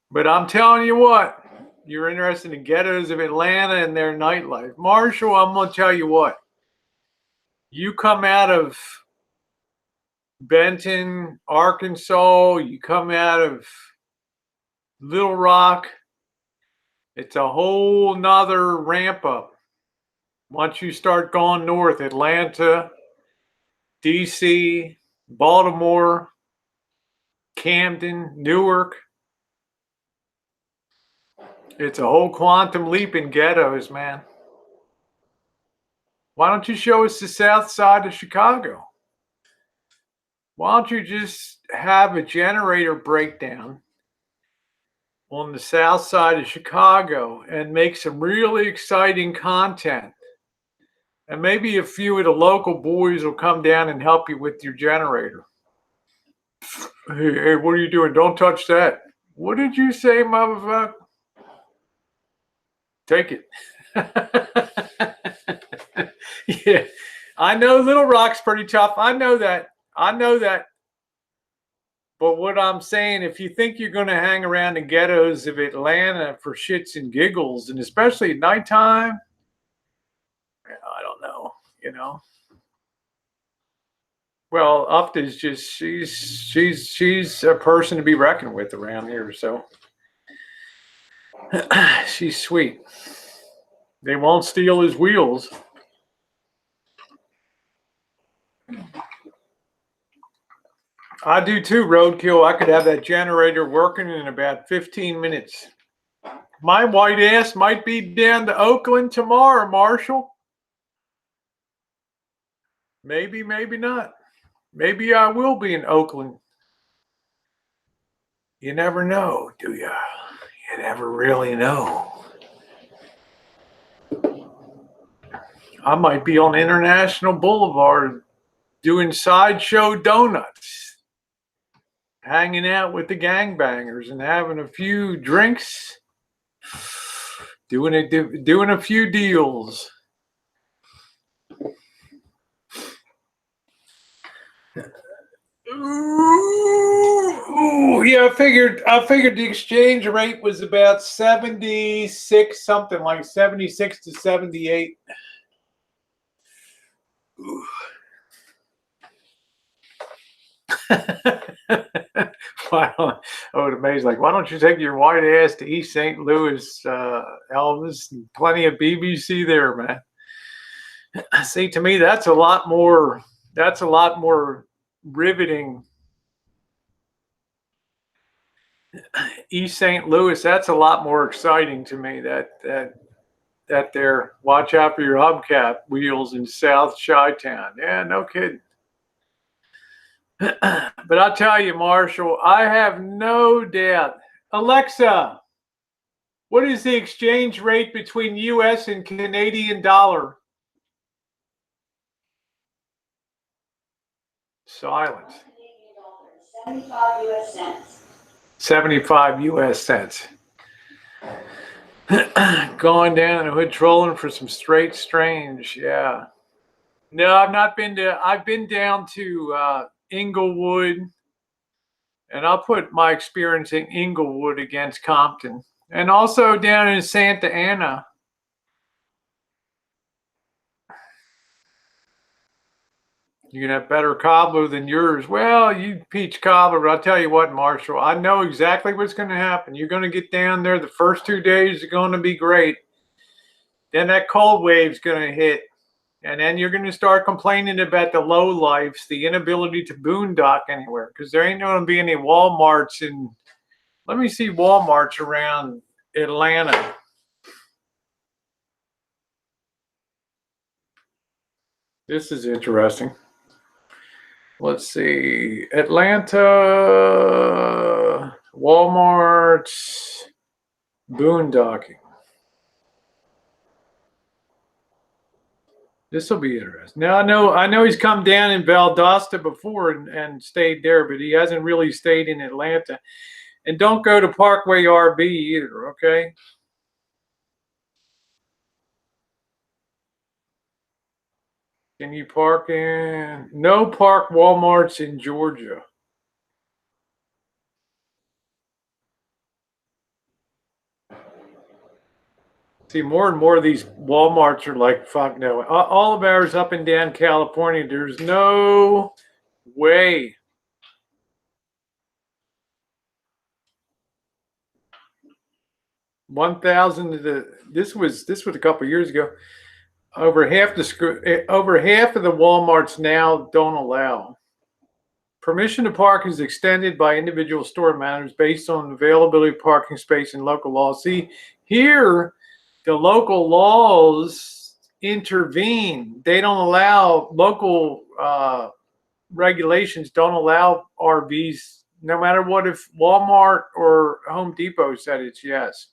But I'm telling you what, you're interested in ghettos of Atlanta and their nightlife. Marshall, I'm going to tell you what. You come out of Benton, Arkansas, you come out of Little Rock, it's a whole nother ramp up. Once you start going north, Atlanta, DC, Baltimore, Camden, Newark, it's a whole quantum leap in ghettos, man. Why don't you show us the south side of Chicago? Why don't you just have a generator breakdown on the south side of Chicago and make some really exciting content? And maybe a few of the local boys will come down and help you with your generator. Hey, what are you doing? Don't touch that. What did you say, motherfucker? Take it. Yeah, I know Little Rock's pretty tough. I know that. But what I'm saying, if you think you're going to hang around the ghettos of Atlanta for shits and giggles, and especially at nighttime, I don't know, Well, Upta's just she's a person to be reckoned with around here. So she's sweet. They won't steal his wheels. I do too, Roadkill. I could have that generator working in about 15 minutes. My white ass might be down to Oakland tomorrow, Marshall. Maybe, maybe not. Maybe I will be in Oakland. You never know, do you? You never really know. I might be on International Boulevard doing sideshow donuts, hanging out with the gangbangers and having a few drinks, doing a few deals. Ooh, yeah, I figured the exchange rate was about 76, something like 76 to 78. Wow, I would amaze. Like, why don't you take your white ass to East St. Louis, Elvis? Plenty of BBC there, man. See, to me, that's a lot more riveting. East St. Louis, that's a lot more exciting to me. That there. Watch out for your hubcap wheels in South Chi-Town. Yeah, no kidding. But I'll tell you, Marshall, I have no doubt. Alexa, what is the exchange rate between U.S. and Canadian dollar? Silence. 75 U.S. cents. 75 U.S. cents. Going down the hood trolling for some straight strange. Yeah. No, I've not been to, I've been down to Inglewood, and I'll put my experience in Inglewood against Compton, and also down in Santa Ana. You can have better cobbler than yours. Well, you peach cobbler, but I'll tell you what, Marshall, I know exactly what's going to happen. You're going to get down there. The first 2 days are going to be great. Then that cold wave's going to hit. And then you're going to start complaining about the low lives, the inability to boondock anywhere, because there ain't going to be any Walmarts in, let me see Walmarts around Atlanta. This is interesting. Let's see. Atlanta, Walmart, boondocking. This will be interesting. Now I know he's come down in Valdosta before and stayed there, but he hasn't really stayed in Atlanta. And don't go to Parkway RB either, okay? Can you park in? No park Walmarts in Georgia. See, more and more of these Walmarts are like, fuck no. All of ours up and down California, there's no way. This was a couple of years ago. Over half of the Walmarts now don't allow. Permission to park is extended by individual store managers based on availability of parking space and local laws. See, here, the local laws intervene. They don't allow local regulations don't allow RVs, no matter what, if Walmart or Home Depot said it's yes.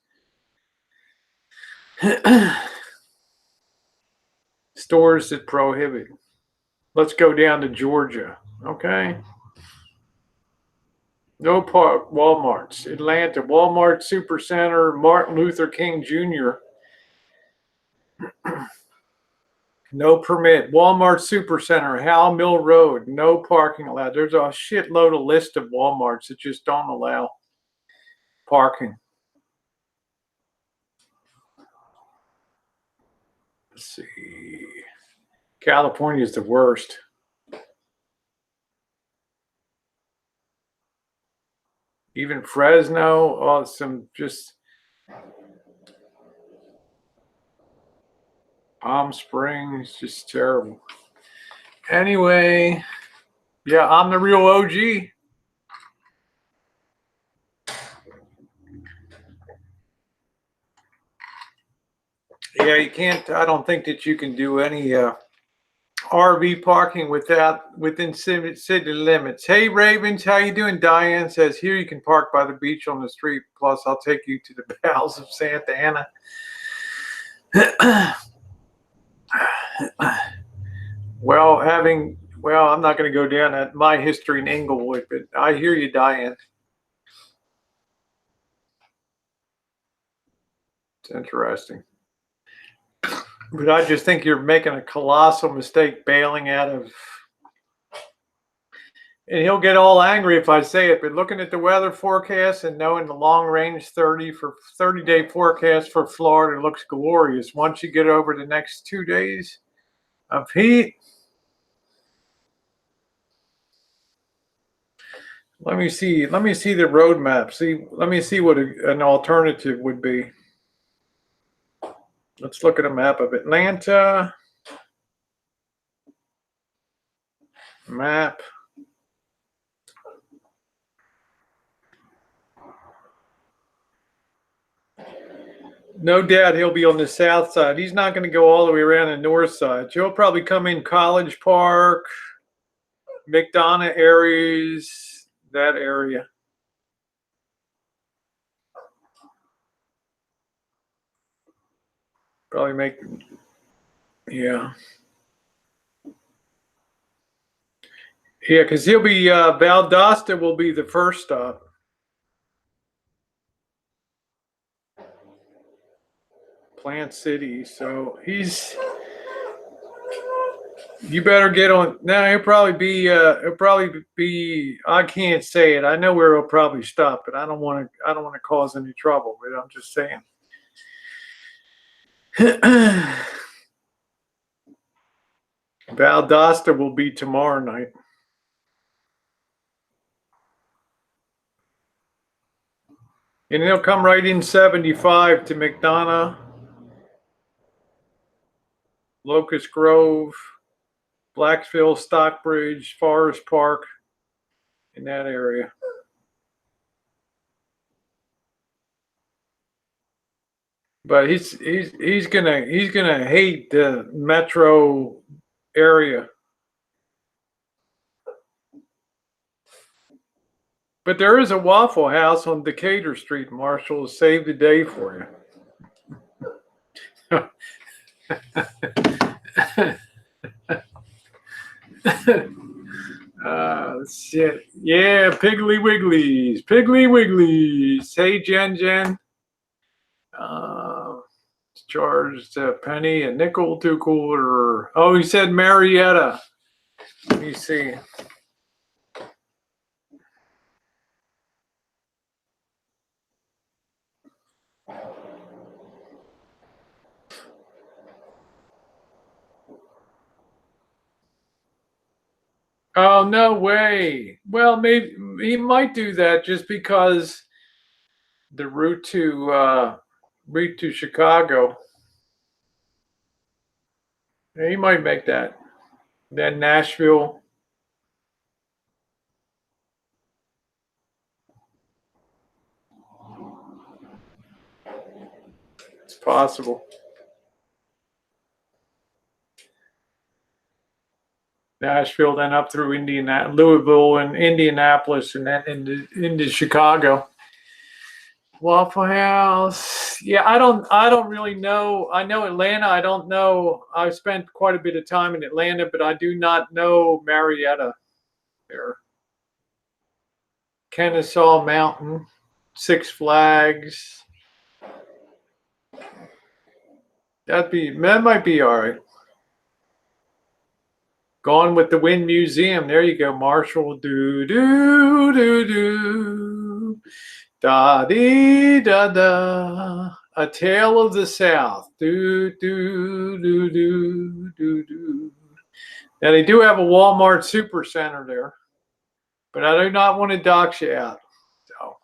Stores that prohibit. Let's go down to Georgia, okay? No park, Walmarts. Atlanta, Walmart Supercenter, Martin Luther King Jr. No permit. Walmart Supercenter, Howell Mill Road, no parking allowed. There's a shitload of list of Walmarts that just don't allow parking. Let's see. California is the worst. Even Fresno, oh, some just Palm Springs, just terrible. Anyway, yeah, I'm the real OG. Yeah, you can't, I don't think that you can do any RV parking within city limits. Hey Ravens, how you doing? Diane says here you can park by the beach on the street. Plus, I'll take you to the bowels of Santa Ana. Well, I'm not going to go down at my history in Inglewood, but I hear you, Diane. It's interesting. But I just think you're making a colossal mistake bailing out of. And he'll get all angry if I say it, but looking at the weather forecast and knowing the long range 30-day forecast for Florida looks glorious. Once you get over the next 2 days of heat, let me see the roadmap. Let me see what an alternative would be. Let's look at a map of Atlanta. Map. No doubt he'll be on the south side. He's not going to go all the way around the north side. He'll probably come in College Park, McDonough areas, that area. Probably make, yeah. Yeah, because he'll be, Valdosta will be the first stop. Plant City. So you better get on. Now he'll probably be, I can't say it. I know where he'll probably stop, but I don't want to cause any trouble, but I'm just saying. Valdosta will be tomorrow night. And he'll come right in 75 to McDonough, Locust Grove, Blacksville, Stockbridge, Forest Park, in that area. But he's gonna hate the metro area. But there is a Waffle House on Decatur Street, Marshall, to save the day for you. Shit. Yeah, Piggly Wigglies. Hey, Jen. Charged a penny, a nickel, 2 quarter. Oh, he said Marietta. Let me see. Oh, no way. Well, maybe he might do that just because the route to Chicago. Yeah, he might make that. Then Nashville. It's possible. Nashville, then up through Louisville and Indianapolis, and then into Chicago. Waffle House. Yeah, I don't really know. I know Atlanta. I don't know. I've spent quite a bit of time in Atlanta, but I do not know Marietta there. Kennesaw Mountain, Six Flags. That might be all right. Gone with the Wind Museum. There you go, Marshall. Do do do do. Da dee da da. A Tale of the South. Do do do do do do. Now they do have a Walmart Supercenter there, but I do not want to dox you out. So,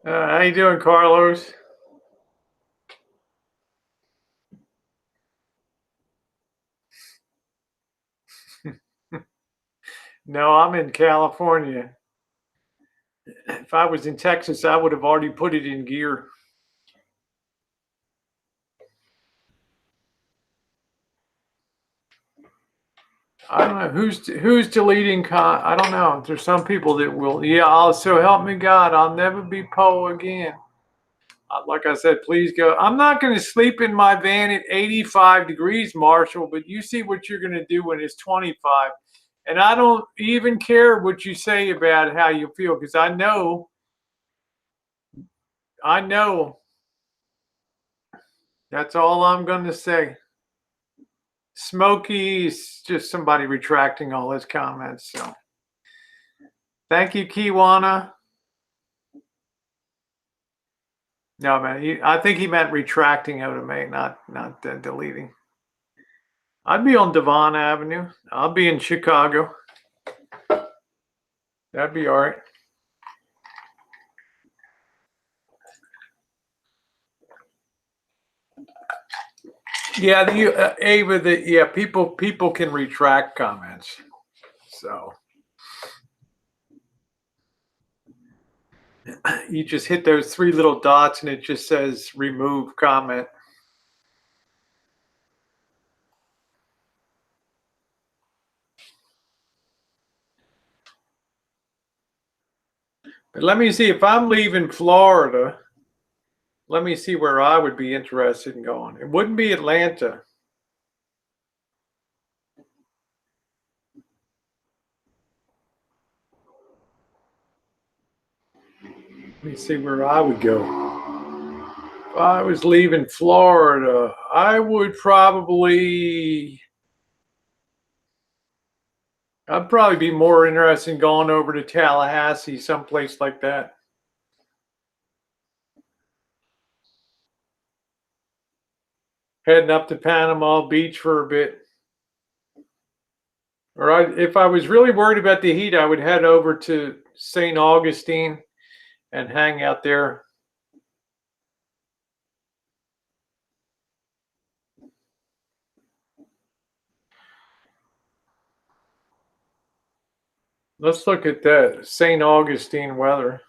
how you doing, Carlos? No, I'm in California. If I was in Texas, I would have already put it in gear. I don't know who's deleting. I don't know. There's some people that will. Yeah, so help me God, I'll never be Poe again. Like I said, please go. I'm not going to sleep in my van at 85 degrees, Marshall, but you see what you're going to do when it's 25. And I don't even care what you say about how you feel, because I know. That's all I'm going to say. Smokey's just somebody retracting all his comments. So thank you, Kiwana. No, man, I think he meant retracting out of me, not deleting. I'd be on Devon Avenue. I'll be in Chicago. That'd be all right. Yeah, Ava. People can retract comments. So you just hit those three little dots, and it just says remove comment. But let me see, if I'm leaving Florida, let me see where I would be interested in going. It wouldn't be Atlanta. Let me see where I would go. If I was leaving Florida, I would I'd probably be more interested in going over to Tallahassee, someplace like that. Heading up to Panama Beach for a bit. Or if I was really worried about the heat, I would head over to St. Augustine and hang out there. Let's look at that St. Augustine weather.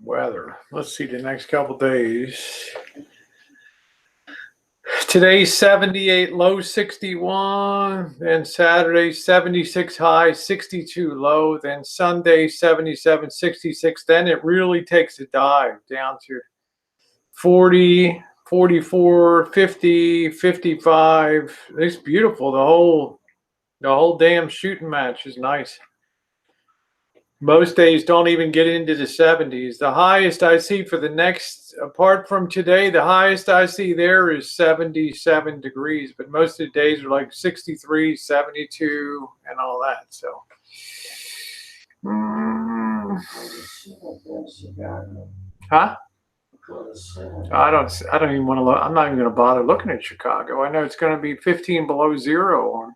Weather. Let's see the next couple days. Today's 78, low 61. Then Saturday, 76 high, 62 low. Then Sunday, 77, 66. Then it really takes a dive down to 40, 44, 50, 55. It's beautiful. The whole damn shooting match is nice. Most days don't even get into the 70s. The highest I see for the next, apart from today, the highest I see there is 77 degrees. But most of the days are like 63, 72, and all that. So, huh? I don't even want to look. I'm not even going to bother looking at Chicago. I know it's going to be 15 below zero on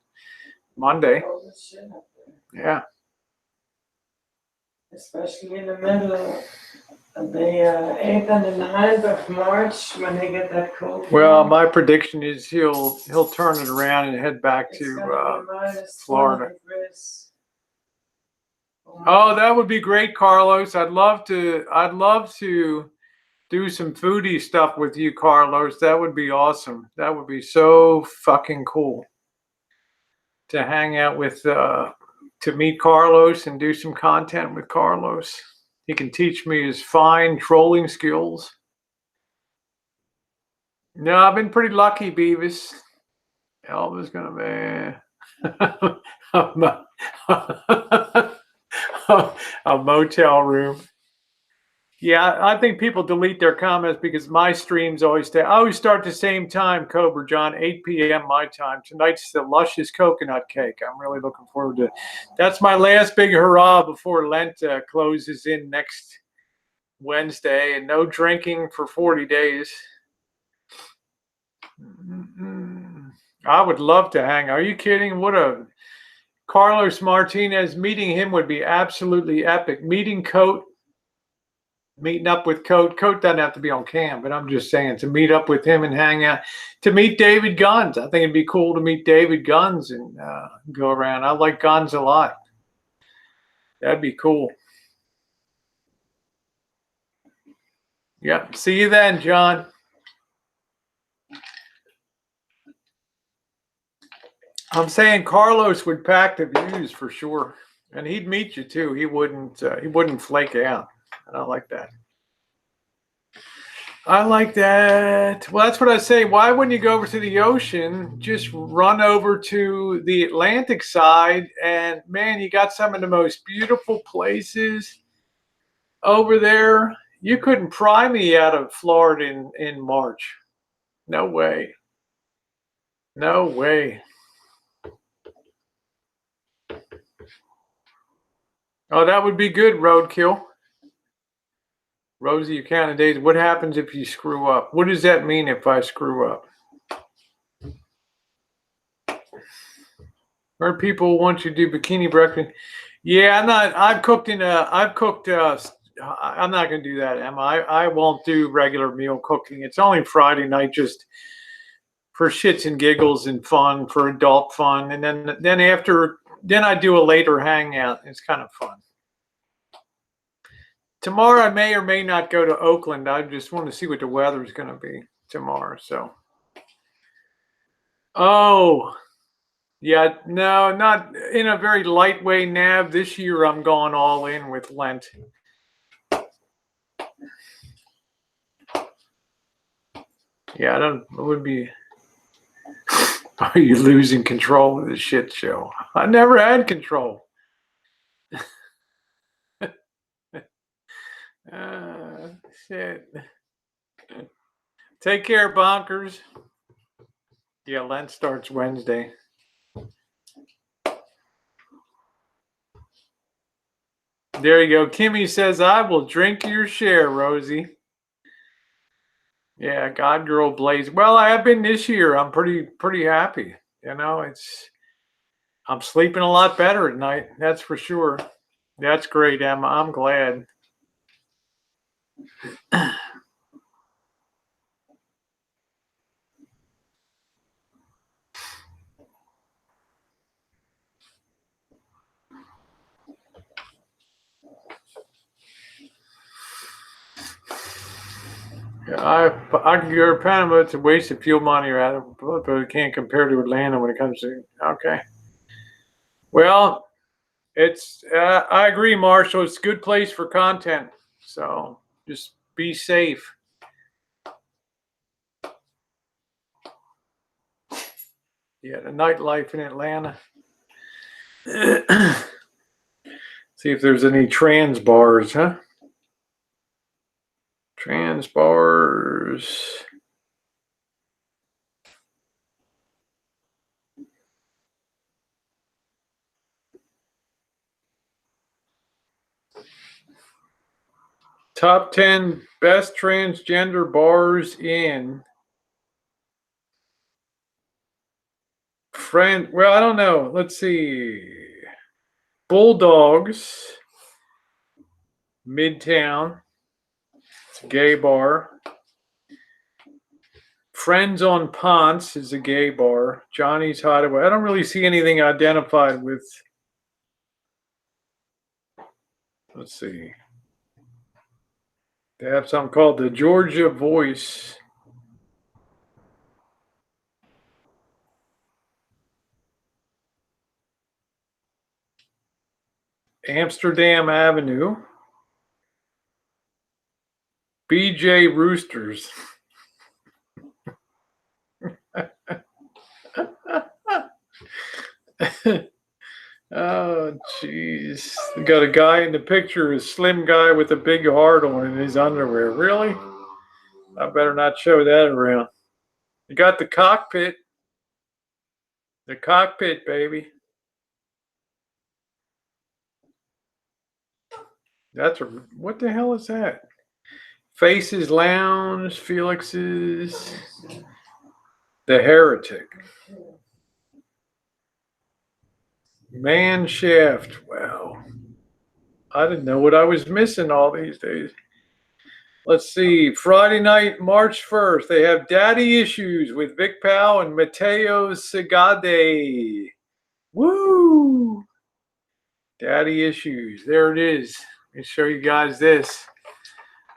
Monday. Yeah. especially in the middle of the 8th and the 9th of March when they get that cold. Well, my prediction is he'll turn it around and head back It's to gonna be minus 20 Florida. degrees. Oh, that would be great, Carlos. I'd love to do some foodie stuff with you, Carlos. That would be awesome. That would be so fucking cool to hang out with, to meet Carlos and do some content with Carlos. He can teach me his fine trolling skills. No, I've been pretty lucky, Beavis. Elvis gonna be a motel room. Yeah, I think people delete their comments because my streams always stay. I always start the same time, Cobra John, 8 p.m. my time. Tonight's the luscious coconut cake. I'm really looking forward to it. That's my last big hurrah before Lent closes in next Wednesday, and no drinking for 40 days. I would love to hang. Are you kidding? What a Carlos Martinez, meeting him would be absolutely epic. Meeting meeting up with Coat doesn't have to be on cam, but I'm just saying to meet up with him and hang out. To meet David Guns, I think it'd be cool to meet David Guns and go around. I like Guns a lot. That'd be cool. Yep. See you then, John. I'm saying Carlos would pack the views for sure, and he'd meet you too. He wouldn't flake out. I don't like that. I like that. Well, that's what I say. Why wouldn't you go over to the ocean? Just run over to the Atlantic side, and man, you got some of the most beautiful places over there. You couldn't pry me out of Florida in March. No way. No way. Oh, that would be good, Roadkill. Rosie, you counting days. What happens if you screw up? What does that mean if I screw up? Or people want you to do bikini breakfast. Yeah, I'm not. I'm not going to do that, Emma. I won't do regular meal cooking. It's only Friday night, just for shits and giggles and fun, for adult fun. And then I do a later hangout. It's kind of fun. Tomorrow I may or may not go to Oakland. I just want to see what the weather is going to be tomorrow. So, oh, yeah, no, not in a very lightweight nav. This year I'm going all in with Lent. Yeah, it would be. Are you losing control of the shit show? I never had control. Shit. Take care, bonkers. Yeah, Lent starts Wednesday. There you go. Kimmy says, I will drink your share, Rosie. Yeah, God Girl Blaze. Well, I have been this year. I'm pretty happy. You know, I'm sleeping a lot better at night. That's for sure. That's great, Emma. I'm glad. I could go to Panama. It's a waste of fuel money, rather, but it can't compare to Atlanta when it comes to. Okay. Well, it's. I agree, Marshall. It's a good place for content. So just be safe. Yeah, the nightlife in Atlanta. See if there's any trans bars, huh? Trans bars. Top 10 best transgender bars in Well, I don't know. Let's see. Bulldogs. Midtown. It's a gay bar. Friends on Ponce is a gay bar. Johnny's Hideaway. I don't really see anything identified with. Let's see. They have something called the Georgia Voice. Amsterdam Avenue. BJ Roosters. Oh, jeez. We got a guy in the picture, a slim guy with a big heart on in his underwear. Really? I better not show that around. You got the cockpit. The cockpit, baby. That's a, what the hell is that? Faces Lounge, Felix's, The Heretic. Man Shaft. Wow. I didn't know what I was missing all these days. Let's see. Friday night, March 1st, they have Daddy Issues with Vic Powell and Mateo Segade. Woo! Daddy Issues. There it is. Let me show you guys this.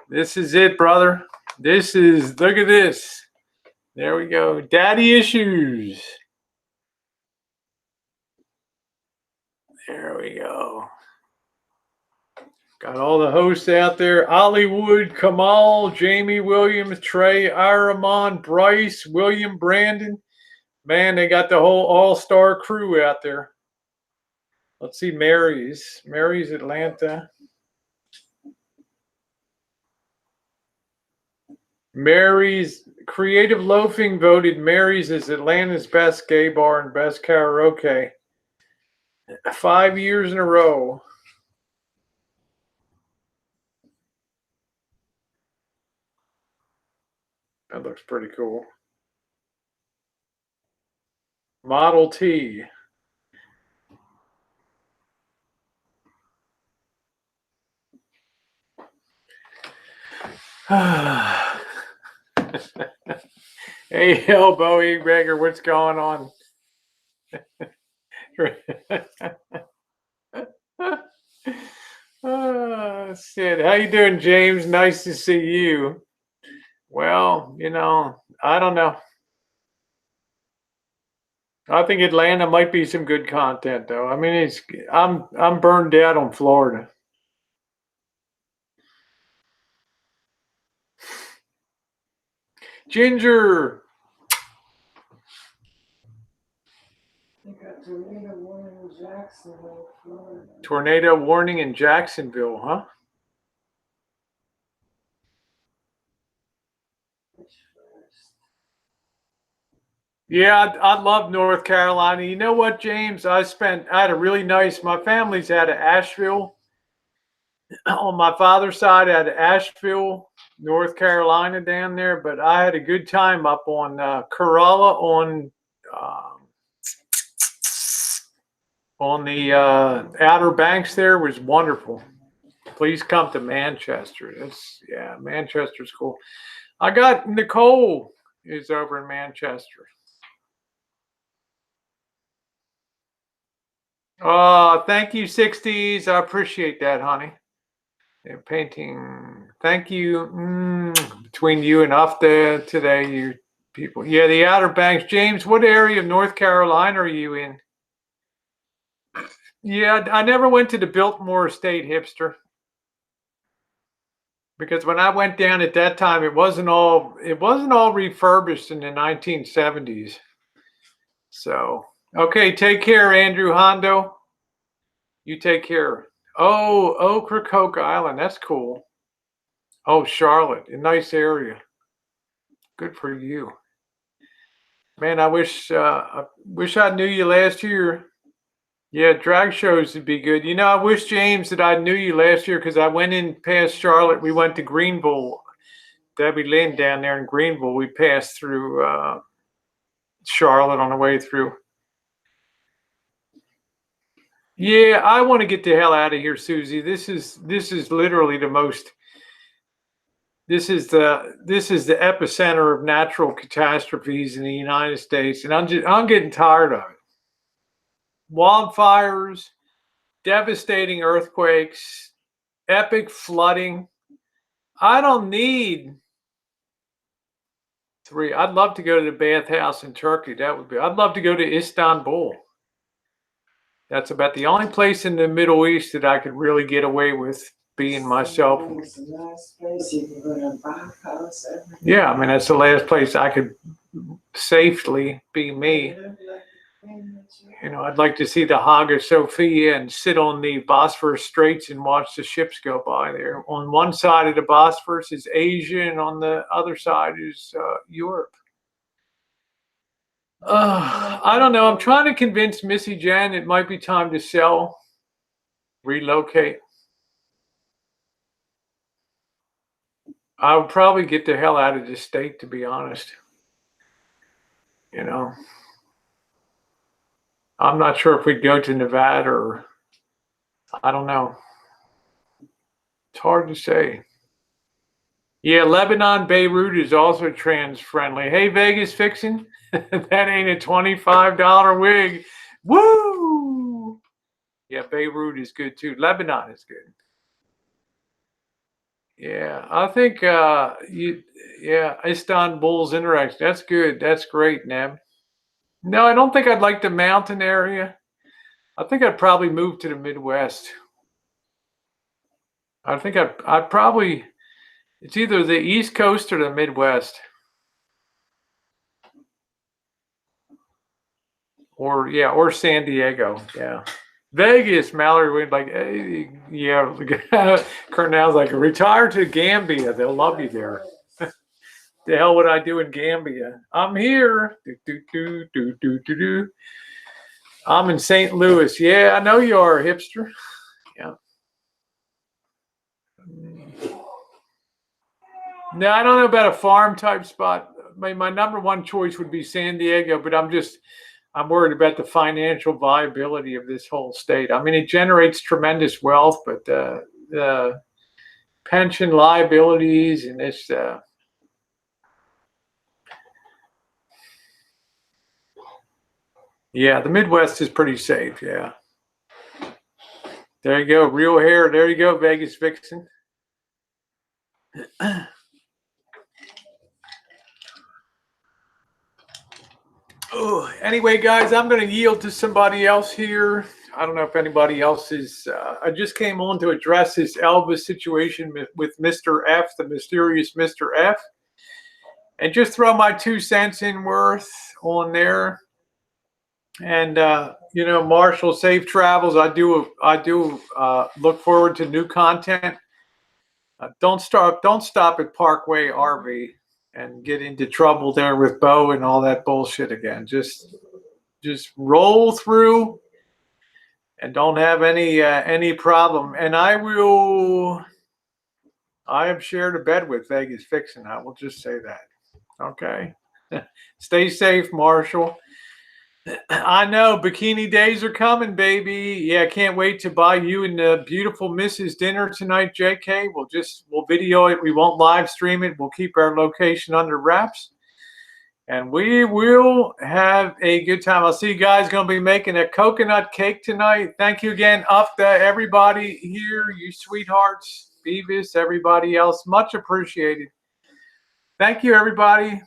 This is it, brother. This is, look at this. There we go. Daddy Issues. There we go. Got all the hosts out there. Hollywood, Kamal, Jamie Williams, Trey, Iramon, Bryce, William Brandon. Man, they got the whole all-star crew out there. Let's see Mary's. Mary's Atlanta. Mary's Creative Loafing voted Mary's as Atlanta's best gay bar and best karaoke. 5 years in a row. That looks pretty cool. Model T. Hey, Elbow Egregor, what's going on? Sid, how you doing, James? Nice to see you. Well, you know, I don't know. I think Atlanta might be some good content, though. I mean, I'm burned out on Florida. Ginger. They got tornado warning in Jacksonville, Florida. Tornado warning in Jacksonville, huh? Yeah, I love North Carolina. You know what, James? I had a really nice, my family's out of Asheville. On my father's side, out of Asheville, North Carolina down there. But I had a good time up on Corolla on the Outer Banks there. Was wonderful. Please come to Manchester. Yeah, Manchester's cool. I got Nicole is over in Manchester. Oh, thank you, 60s. I appreciate that, honey. Yeah, painting. Thank you. Between you and Ufta today, you people. Yeah, the Outer Banks. James, what area of North Carolina are you in? Yeah, I never went to the Biltmore Estate, hipster. Because when I went down at that time, it wasn't all refurbished in the 1970s. So, okay, take care, Andrew Hondo. You take care. Oh, Ocracoke Island. That's cool. Oh, Charlotte, a nice area. Good for you. Man, I wish I knew you last year. Yeah, drag shows would be good. You know, I wish, James, that I knew you last year because I went in past Charlotte. We went to Greenville. Debbie Lynn down there in Greenville. We passed through Charlotte on the way through. Yeah, I want to get the hell out of here, Susie. This is literally the most. This is the epicenter of natural catastrophes in the United States, and I'm getting tired of it. Wildfires, devastating earthquakes, epic flooding. I don't need 3. I'd love to go to the bathhouse in Turkey. I'd love to go to Istanbul. That's about the only place in the Middle East that I could really get away with being myself. Yeah, I mean, that's the last place I could safely be me. You know, I'd like to see the Hagia Sophia and sit on the Bosphorus Straits and watch the ships go by there. On one side of the Bosphorus is Asia, and on the other side is Europe. I don't know. I'm trying to convince Missy Jenn it might be time to sell, relocate. I would probably get the hell out of this state, to be honest. You know, I'm not sure if we'd go to Nevada or I don't know. It's hard to say. Yeah, Lebanon, Beirut is also trans friendly. Hey, Vegas Fixin', that ain't a $25 wig. Woo! Yeah, Beirut is good too. Lebanon is good. Yeah, I think Istanbul's interesting. That's good. That's great, Neb. No, I don't think I'd like the mountain area. I think I'd probably move to the Midwest. I think I'd probably, it's either the East Coast or the Midwest. Or San Diego. Yeah. Vegas, Mallory would like, hey, yeah. Cornell's like, retire to Gambia. They'll love you there. The hell would I do in Gambia? I'm here. I'm in St. Louis. Yeah, I know you are, hipster. Yeah. No, I don't know about a farm type spot. My number one choice would be San Diego, but I'm worried about the financial viability of this whole state. I mean, it generates tremendous wealth, but the pension liabilities and this. Yeah, the Midwest is pretty safe. Yeah. There you go. Real hair. There you go, Vegas Vixen. Oh, anyway, guys, I'm going to yield to somebody else here. I don't know if anybody else is. I just came on to address this Elvis situation with Mr. F, the mysterious Mr. F, and just throw my 2 cents in worth on there. And you know, Marshall, safe travels. I do look forward to new content. Don't stop at Parkway RV and get into trouble there with Bo and all that bullshit again. Just roll through and don't have any problem. And I have shared a bed with Vegas Fixin'. I will just say that. Okay. Stay safe, Marshall. I know bikini days are coming, baby. Yeah, I can't wait to buy you and the beautiful Mrs. dinner tonight, JK. We'll video it. We won't live stream it. We'll keep our location under wraps. And we will have a good time. I'll see you guys going to be making a coconut cake tonight. Thank you again, up to everybody here, you sweethearts, Beavis, everybody else. Much appreciated. Thank you, everybody.